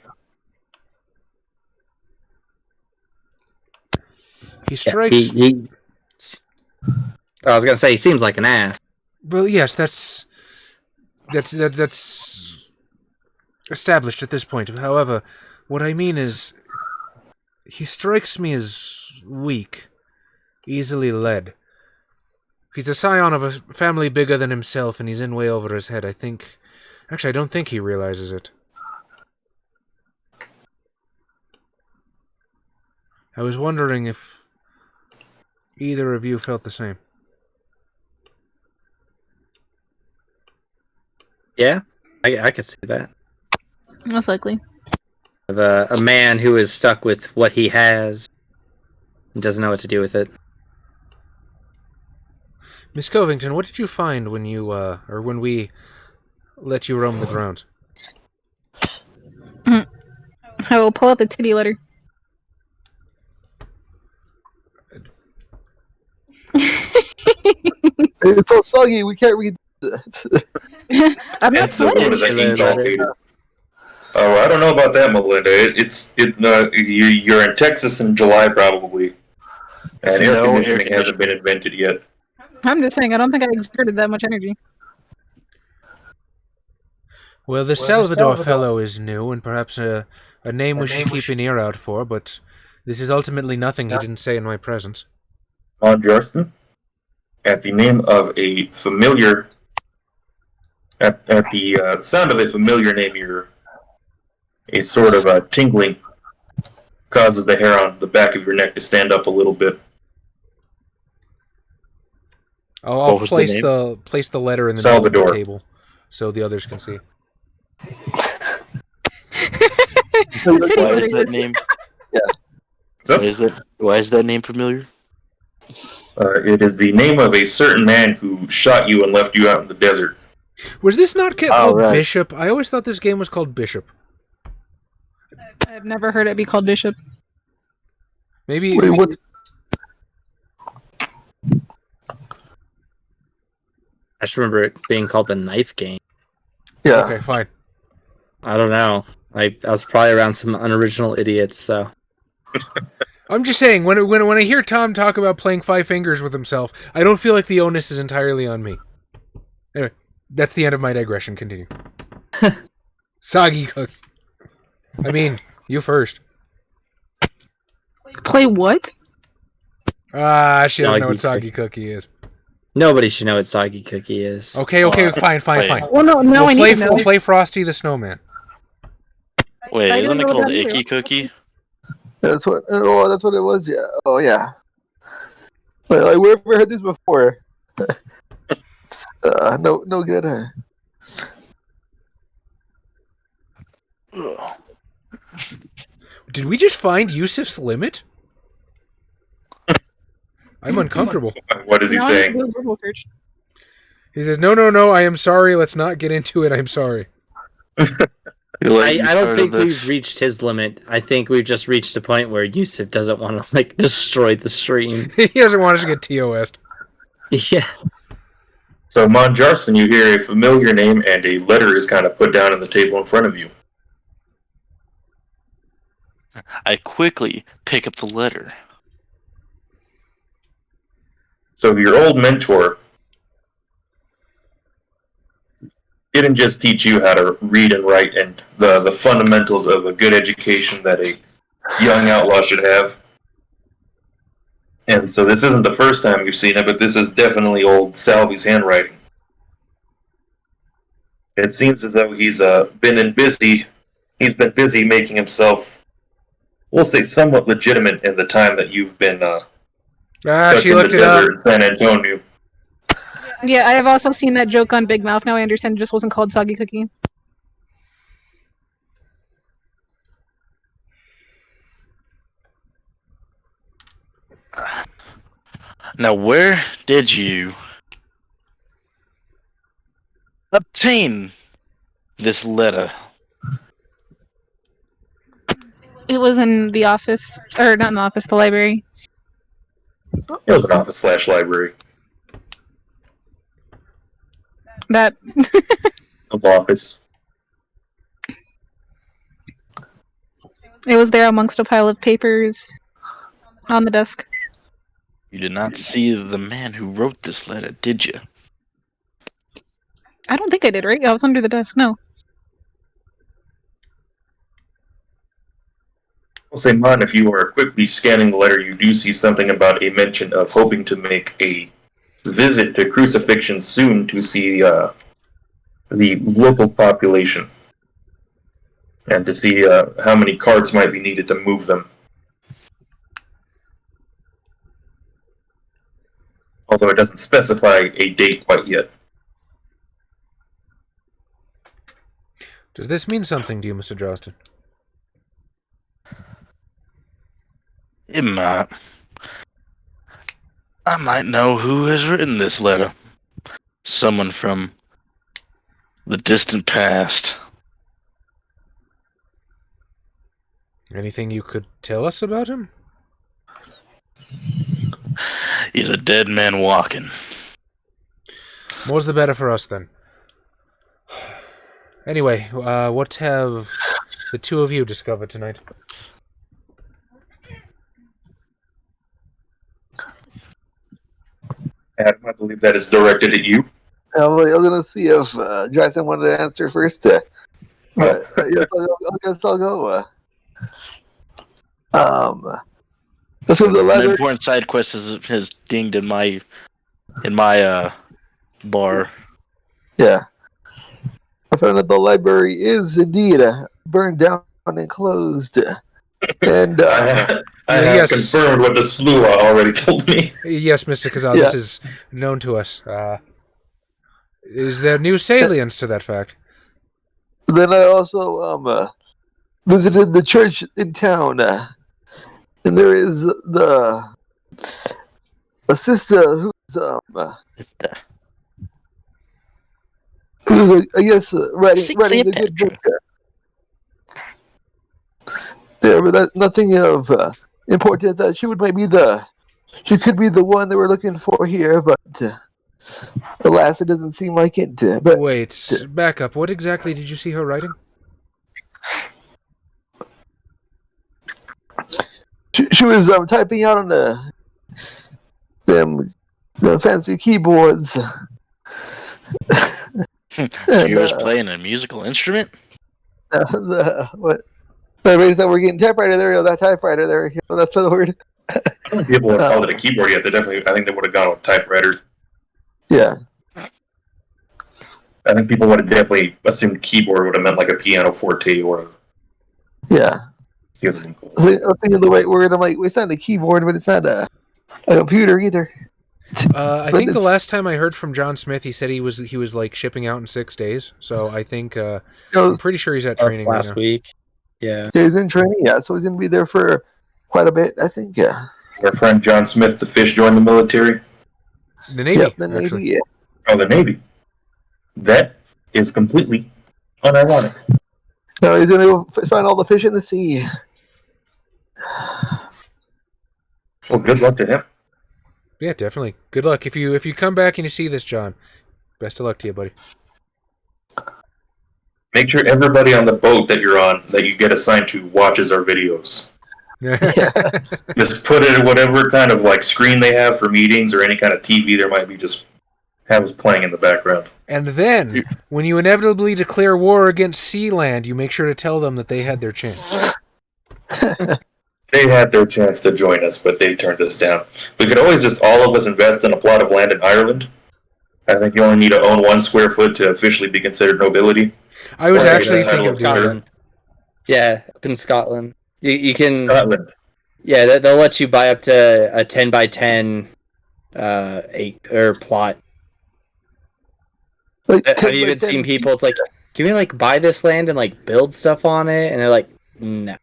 He strikes... I was gonna say he seems like an ass. Well, yes, that's established at this point. However, what I mean is, he strikes me as weak, easily led. He's a scion of a family bigger than himself, and he's in way over his head. I don't think he realizes it. I was wondering if either of you felt the same. Yeah, I could see that. Most likely. Of a man who is stuck with what he has and doesn't know what to do with it. Miss Covington, what did you find when we let you roam the grounds? I will pull out the titty letter. It's so soggy, we can't read it. I'm not And so sweating. what is that, ink allocated? Oh, I don't know about that, Melinda. You're in Texas in July probably, and air conditioning hasn't been invented yet. I'm just saying, I don't think I exerted that much energy. Well, the Salvador fellow is new, and perhaps a name we should keep an ear out for, but this is ultimately nothing he didn't say in my presence. On Justin, at the name of a familiar, at the sound of a familiar name, a sort of a tingling causes the hair on the back of your neck to stand up a little bit. I'll place the letter in the middle of the table so the others can see. Why is that name? Yeah. Why is that name familiar? It is the name of a certain man who shot you and left you out in the desert. Was this not called right. Bishop? I always thought this game was called Bishop. I've never heard it be called Bishop. Maybe. Wait, what? I just remember it being called the Knife Game. Yeah. Okay, fine. I don't know. I was probably around some unoriginal idiots, so. I'm just saying, when I hear Tom talk about playing Five Fingers with himself, I don't feel like the onus is entirely on me. Anyway, that's the end of my digression. Continue. Soggy cookie. I mean, you first. Play what? She doesn't know what Soggy Soggy Cookie is. Nobody should know what Soggy Cookie is. Okay, fine. Well, no, I need to know. We'll play Frosty the Snowman. Wait, I isn't didn't it know called that either. Icky Cookie? That's what it was, yeah. Oh, yeah. Like, where have we heard this before? No good, huh? Did we just find Yusuf's limit? I'm uncomfortable. What is he Now I need to saying? do a Google search. He says, no, I am sorry, let's not get into it, I'm sorry. I don't think we've reached his limit. I think we've just reached a point where Yusuf doesn't want to, destroy the stream. He doesn't want us to get TOS'd. Yeah. So, Monjarson, you hear a familiar name and a letter is kind of put down on the table in front of you. I quickly pick up the letter. So your old mentor didn't just teach you how to read and write and the fundamentals of a good education that a young outlaw should have. And so this isn't the first time you've seen it, but this is definitely old Salvy's handwriting. It seems as though he's been busy making himself, we'll say, somewhat legitimate in the time that you've been stuck She in the looked it up. desert in San Antonio. Yeah, I have also seen that joke on Big Mouth. Now I understand it just wasn't called Soggy Cookie. Now, where did you obtain this letter? It was in the office, or not in the office, the library. It was an office/library. That Of office. it was there amongst a pile of papers on the desk. You did not see the man who wrote this letter, did you? I don't think I did, right? I was under the desk. No. I'll say, Mon, if you are quickly scanning the letter, you do see something about a mention of hoping to make a visit to Crucifixion soon to see the local population and to see how many carts might be needed to move them. Although it doesn't specify a date quite yet. Does this mean something to you, Mr. Johnston? It might. I might know who has written this letter. Someone from the distant past. Anything you could tell us about him? He's a dead man walking. More's the better for us, then. Anyway, what have the two of you discovered tonight? Adam, I believe that is directed at you. I was going to see if Jason wanted to answer first. But yes, I guess I'll go. Let's go to the An library. important side quest has dinged in my bar. Yeah. I found that the library is indeed burned down and closed. And I have yes. confirmed what the Slua already told me. Yes, Mr. Kazal, this is known to us. Is there new salience to that fact? then I also visited the church in town. And there is a sister who's I guess writing the good book. Yeah, but that's nothing of importance. That she could be the one that we're looking for here, but alas, it doesn't seem like it. But Wait, back up. What exactly did you see her writing? she was typing out on the fancy keyboards. So you was playing a musical instrument? What? Everybody said we're getting typewriter there. That typewriter there. That's the word. I don't think people would have called it a keyboard yet. I think they would have gone with typewriter. Yeah. I think people would have definitely assumed keyboard would have meant like a pianoforte or a... Yeah. The other one called. I was thinking the right word. I'm like, it's not a keyboard, but it's not a computer either. I think the last time I heard from John Smith, he said he was like shipping out in 6 days. So I think I'm pretty sure he's at training last right now. week. Yeah. He's in training, yeah. So he's gonna be there for quite a bit, I think. Yeah. Our friend John Smith, the fish, joined the military. The Navy. Yep, the Navy. Yeah. Oh, the Navy. That is completely unironic. No, he's gonna go find all the fish in the sea. Well, good luck to him. Yeah, definitely. Good luck. If you come back and you see this, John, best of luck to you, buddy. Make sure everybody on the boat that you're on, that you get assigned to, watches our videos. Just put it in whatever kind of like screen they have for meetings or any kind of TV there might be, just have us playing in the background. And then, when you inevitably declare war against Sealand, you make sure to tell them that they had their chance. They had their chance to join us, but they turned us down. We could always just all of us invest in a plot of land in Ireland. I think you only need to own 1 square foot to officially be considered nobility. I was Or actually get a thinking title of doing Scotland. Yeah, up in Scotland. You can. Scotland. Yeah, they'll let you buy up to a 10 by 10 plot. Like, Have 10 you by even 10 seen people? It's like, can we like buy this land and like build stuff on it? And they're like, no.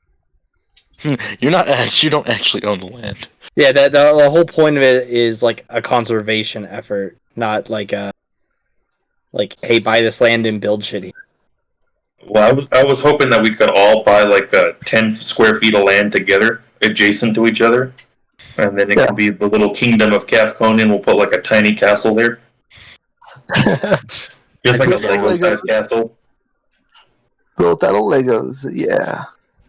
You're not. You don't actually own the land. Yeah, the whole point of it is like a conservation effort, not like hey, buy this land and build shitty. Well, I was hoping that we could all buy like 10 square feet of land together, adjacent to each other, and then it Yeah. can be the little kingdom of Kafkonian. We'll put like a tiny castle there, just like a Lego-sized castle. Built out of Legos, yeah.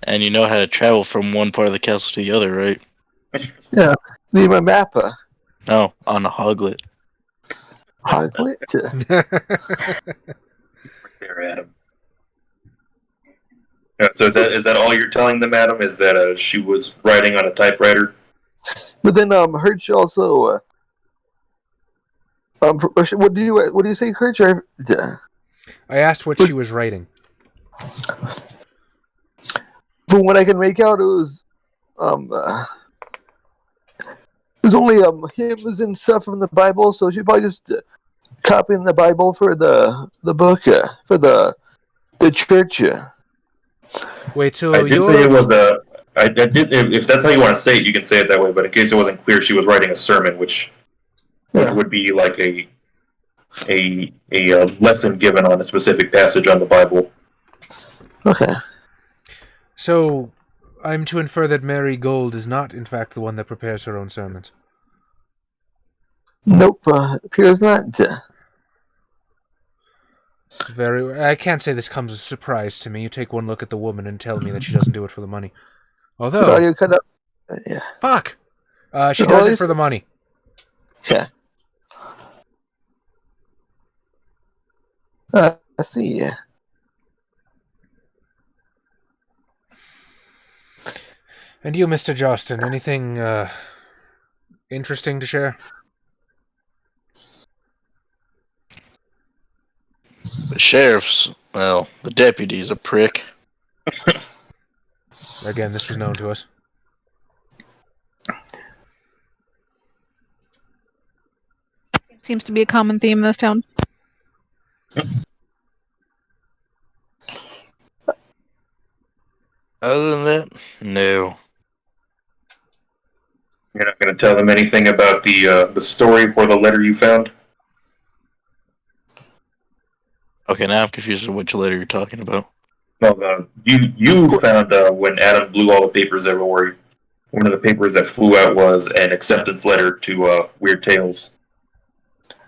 And you know how to travel from one part of the castle to the other, right? Need my mappa. No, on a hoglet. Hoglet. There, Adam. Yeah, so is that all you're telling them, Adam? Is that she was writing on a typewriter? But then Hirsch also what do you say, Hirsch? I asked what she was writing. From what I can make out, it was there's only hymns and stuff from the Bible, so she probably just copying the Bible for the book for the church. Wait, so I did you're... say it was I did. If that's how you want to say it, you can say it that way. But in case it wasn't clear, she was writing a sermon, which would be like a lesson given on a specific passage on the Bible. Okay. So, I'm to infer that Mary Gold is not, in fact, the one that prepares her own sermons. Nope, appears not. I can't say this comes as a surprise to me. You take one look at the woman and tell me that she doesn't do it for the money. Although... Audio cut up. Yeah. Fuck! She does it for the money. Yeah. I see, yeah. And you, Mr. Jostin, anything interesting to share? The sheriff's, well, the deputy's a prick. Again, this was known to us. Seems to be a common theme in this town. Other than that, no. You're not going to tell them anything about the story or the letter you found? Okay, now I'm confused with which letter you're talking about. Well, you found when Adam blew all the papers everywhere. One of the papers that flew out was an acceptance letter to Weird Tales.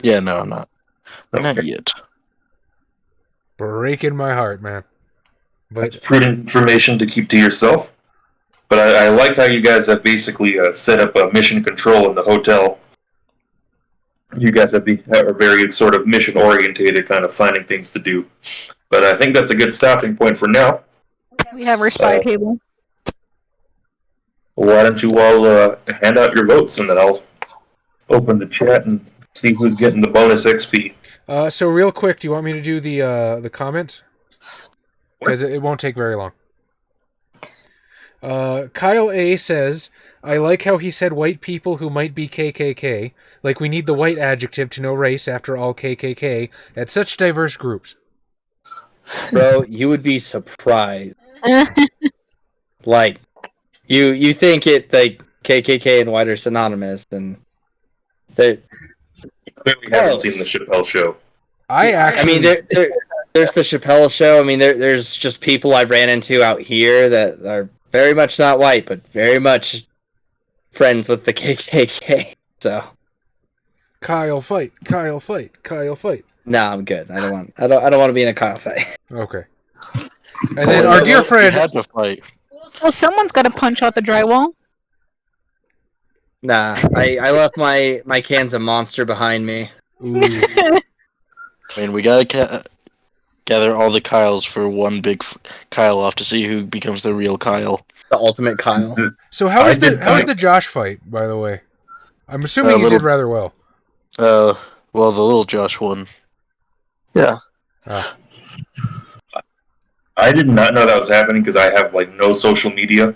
Yeah, no, I'm not. Not Okay. yet. Breaking my heart, man. That's But prudent information to keep to yourself. But I like how you guys have basically set up a mission control in the hotel. You guys are very sort of mission-orientated, kind of finding things to do. But I think that's a good stopping point for now. We have our spy table. Why don't you all hand out your votes, and then I'll open the chat and see who's getting the bonus XP. so real quick, do you want me to do the comments? Because it won't take very long. Kyle A says, I like how he said white people who might be KKK. Like we need the white adjective to know race after all KKK at such diverse groups. Bro, you would be surprised. Like, you think it like KKK and white are synonymous, and they Clearly haven't seen the Chappelle Show. I mean, there's the Chappelle Show. I mean, there's just people I've ran into out here that are very much not white, but very much friends with the KKK. So, Kyle fight, Kyle fight, Kyle fight. nah, I'm good. I don't want to be in a Kyle fight. Okay. And then our dear You friend, had to fight. Well, someone's got to punch out the drywall. Nah, I left my cans of Monster behind me. ooh, I mean, we gotta gather all the Kyles for one big Kyle off to see who becomes the real Kyle. The ultimate Kyle. so how was did- the Josh fight, by the way? I'm assuming you little- did rather well. Well, the little Josh won. Yeah. Ah. I did not know that was happening because I have like no social media.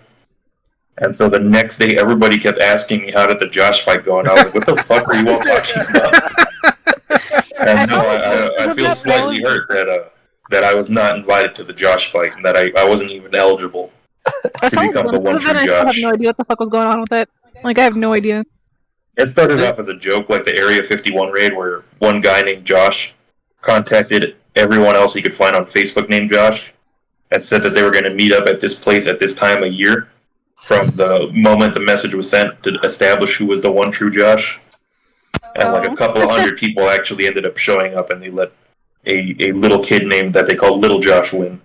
And so the next day, everybody kept asking me, how did the Josh fight go? And I was like, what the fuck are you all talking about? And saw I feel slightly hurt that I was not invited to the Josh fight and that I wasn't even eligible I to saw become the one true I still have Josh. no idea what the fuck was going on with it. Like, I have no idea. It started off as a joke, like the Area 51 raid, where one guy named Josh contacted everyone else he could find on Facebook named Josh and said that they were going to meet up at this place at this time of year from the moment the message was sent to establish who was the one true Josh. And like a couple of hundred people actually ended up showing up, and they let a little kid named that they called Little Josh win.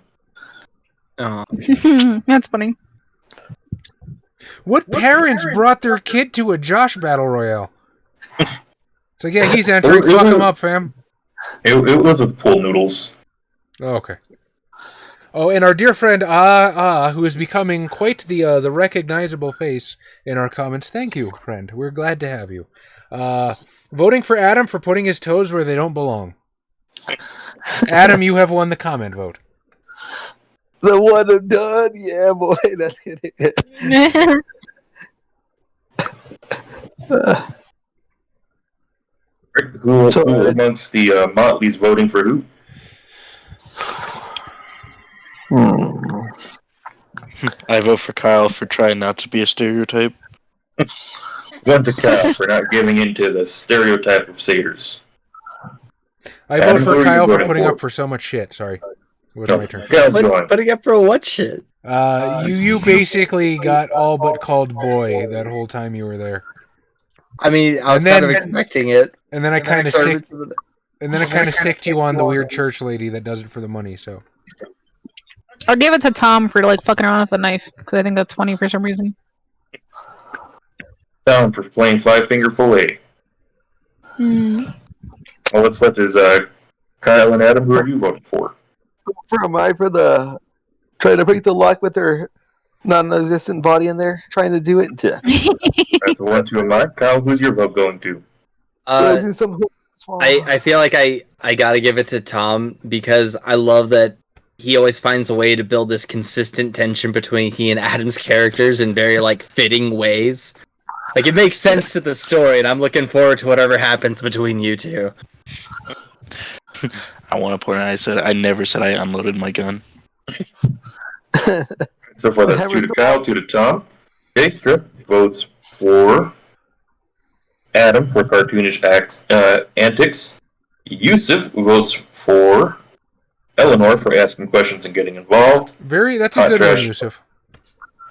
Oh. That's funny. What parents brought their kid to a Josh battle royale? It's like, yeah, he's entering. Fuck him up, fam. It was with pool noodles. Oh, okay. Oh, and our dear friend who is becoming quite the recognizable face in our comments. Thank you, friend. We're glad to have you. Voting for Adam for putting his toes where they don't belong. Adam, you have won the comment vote. The one and done, yeah, boy, that's it. Who amongst the Motleys voting for who? I vote for Kyle for trying not to be a stereotype. One to Kyle for not giving in to the stereotype of satyrs. I Adam, vote who for are you Kyle for voting putting for? up for so much shit. Sorry. It was No, my turn. Kyle's going. Putting up for what shit? You basically got all but called boy that whole time you were there. I mean, I was And then- kind of expecting it. And then I kind of Started sick. to the- And then I kind of sicked you on the weird church lady that does it for the money. So I'll give it to Tom for like fucking around with a knife because I think that's funny for some reason. Down for playing Five Finger Fillet. Well, let's let this Kyle and Adam. Who are you voting for? For am I for the trying to break the lock with their non-existent body in there, trying to do it. That's one, two, and mine. Kyle, who's your vote going to? Do some- I feel like I gotta give it to Tom because I love that he always finds a way to build this consistent tension between he and Adam's characters in very like fitting ways. Like it makes sense to the story, and I'm looking forward to whatever happens between you two. I want to point out, I never said I unloaded my gun. So far, that's 2 to Kyle, 2 to Tom. Daestra votes for Adam for cartoonish antics. Yusuf votes for Eleanor for asking questions and getting involved. that's a Hot good trash. one, Yusuf.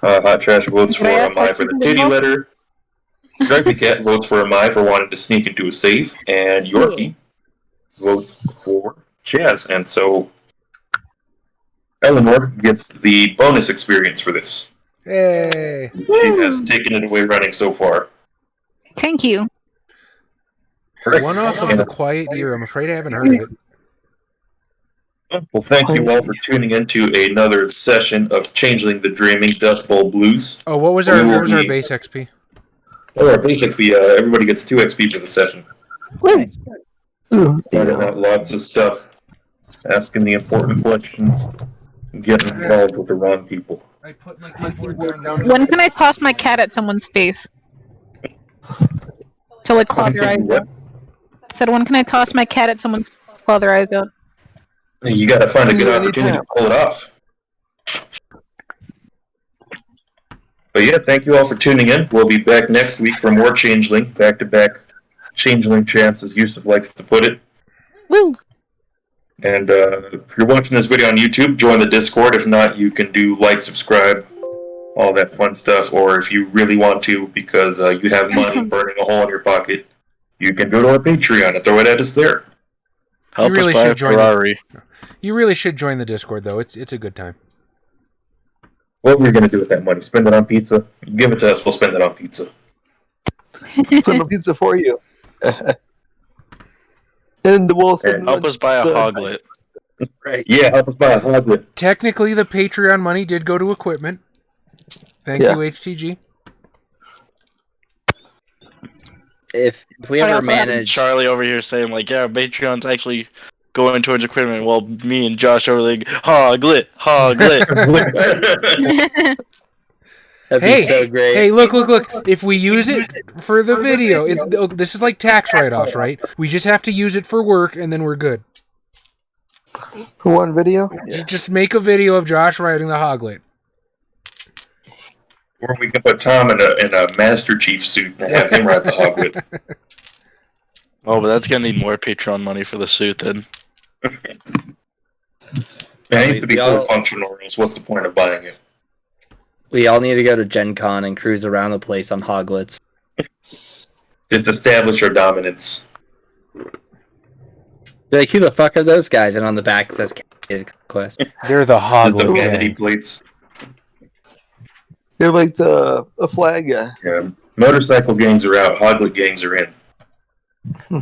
Hot Trash votes for Can I ask Amai for the questions titty involved? letter. Druggy Cat votes for Amai for wanting to sneak into a safe. And Yorkie votes for Chaz. And so Eleanor gets the bonus experience for this. Hey. She has taken it away running so far. Thank you. One off of the quiet year. I'm afraid I haven't heard of it. Well, thank you all for tuning in to another session of Changeling the Dreaming Dustbowl Blues. Oh, what was our base XP? Oh, our base XP, everybody gets 2 XP for the session. Finding out lots of stuff, asking the important questions, getting involved with the wrong people. When can I toss my cat at someone's face? To like claw their eyes out. I said, when can I toss my cat at someone's face to claw their eyes out? You gotta find a good opportunity to pull it off. But yeah, thank you all for tuning in. We'll be back next week for more Changeling, back-to-back Changeling champs, as Yusuf likes to put it. Woo! And if you're watching this video on YouTube, join the Discord. If not, you can do like, subscribe, all that fun stuff. Or if you really want to, because you have money burning a hole in your pocket, you can go to our Patreon and throw it at us there. Help really us buy a should join Ferrari. You really should join the Discord, though. It's a good time. What were you going to do with that money? Spend it on pizza? Give it to us, we'll spend it on pizza. Send a pizza for you. And we'll send Help us buy a hoglet. Right. Yeah, help us buy a hoglet. Technically, the Patreon money did go to equipment. Thank you, HTG. If we I ever also have manage, Charlie over here saying like, yeah, Patreon's actually going towards equipment, while me and Josh are like, hoglet. That'd Hey, be so great. Hey, look. If we use it for the video, this is like tax write-offs, right? We just have to use it for work, and then we're good. For one video? Yeah. Just make a video of Josh riding the Hoglet. Or we can put Tom in a Master Chief suit and have him ride the Hoglet. Oh, but that's gonna need more Patreon money for the suit then. It needs to be full functional, or else what's the point of buying it? We all need to go to Gen Con and cruise around the place on Hoglets. Just establish our dominance. Be like, who the fuck are those guys? And on the back it says Quest. They're the Just the Hoglet vanity gang. plates. They're like the flag. Yeah. Motorcycle gangs are out, Hoglet gangs are in. I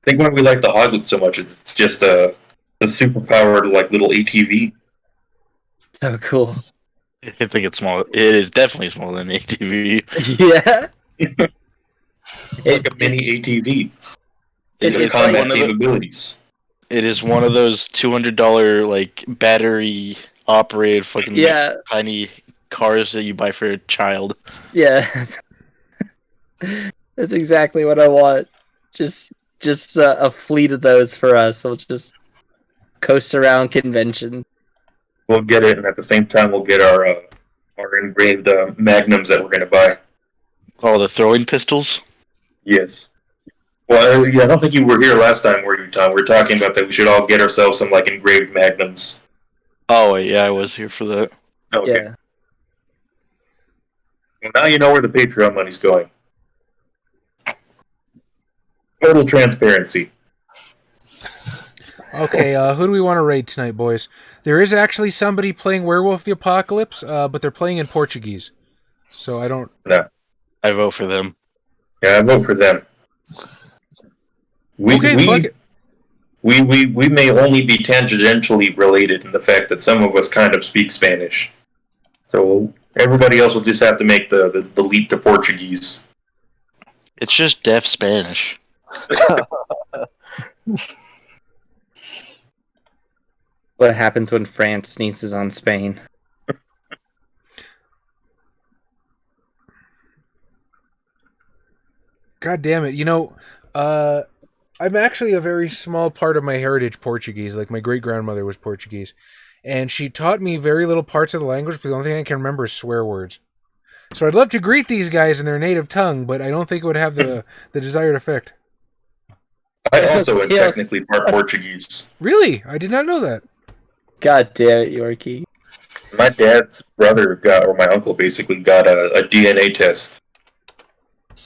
think why we like the Hoglet so much, it's just a superpowered like little ATV. So cool. I think it's small. It is definitely smaller than ATV. Yeah. Like a mini ATV. It's It's like combat one of the, capabilities. it is one of those $200 like battery operated fucking tiny cars that you buy for a child. Yeah. That's exactly what I want. Just a fleet of those for us. We'll just coast around convention. We'll get it, and at the same time, we'll get our engraved magnums that we're going to buy. Oh, the throwing pistols? Yes. Well, I don't think you were here last time, were you, Tom? We were talking about that we should all get ourselves some like engraved magnums. Oh, yeah, I was here for that. Okay. Yeah. Well, now you know where the Patreon money's going. Total transparency. Okay, who do we want to raid tonight, boys? There is actually somebody playing Werewolf the Apocalypse, but they're playing in Portuguese. So I don't... No. I vote for them. Yeah, I vote for them. Fuck it. We may only be tangentially related in the fact that some of us kind of speak Spanish. So everybody else will just have to make the leap to Portuguese. It's just deaf Spanish. What happens when France sneezes on Spain? God damn it. You know, I'm actually a very small part of my heritage Portuguese. Like, my great-grandmother was Portuguese. And she taught me very little parts of the language, but the only thing I can remember is swear words. So I'd love to greet these guys in their native tongue, but I don't think it would have the desired effect. I also am Yes. technically part Portuguese. Really? I did not know that. God damn it, Yorkie. My dad's brother got, or my uncle basically got a DNA test.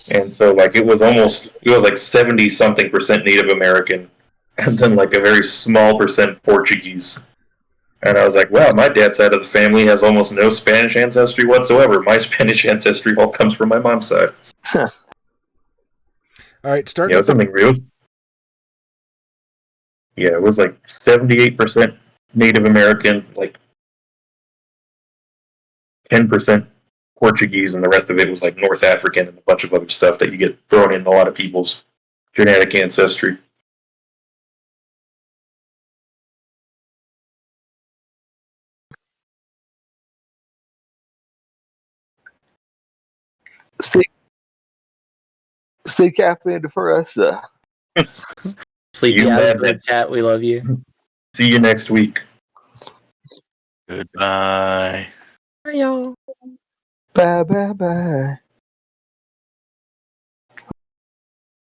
And so, like, it was like 70-something% Native American, and then, like, a very small percent Portuguese. And I was like, wow, my dad's side of the family has almost no Spanish ancestry whatsoever. My Spanish ancestry all comes from my mom's side. All right, start. You know, something real. Yeah, it was like 78% Native American, like 10% Portuguese, and the rest of it was like North African and a bunch of other stuff that you get thrown in a lot of people's genetic ancestry. Stay caffeinated for us. Sleepy You out love in the it. chat, we love you. See you next week. Goodbye. Bye, y'all. Bye, bye, bye.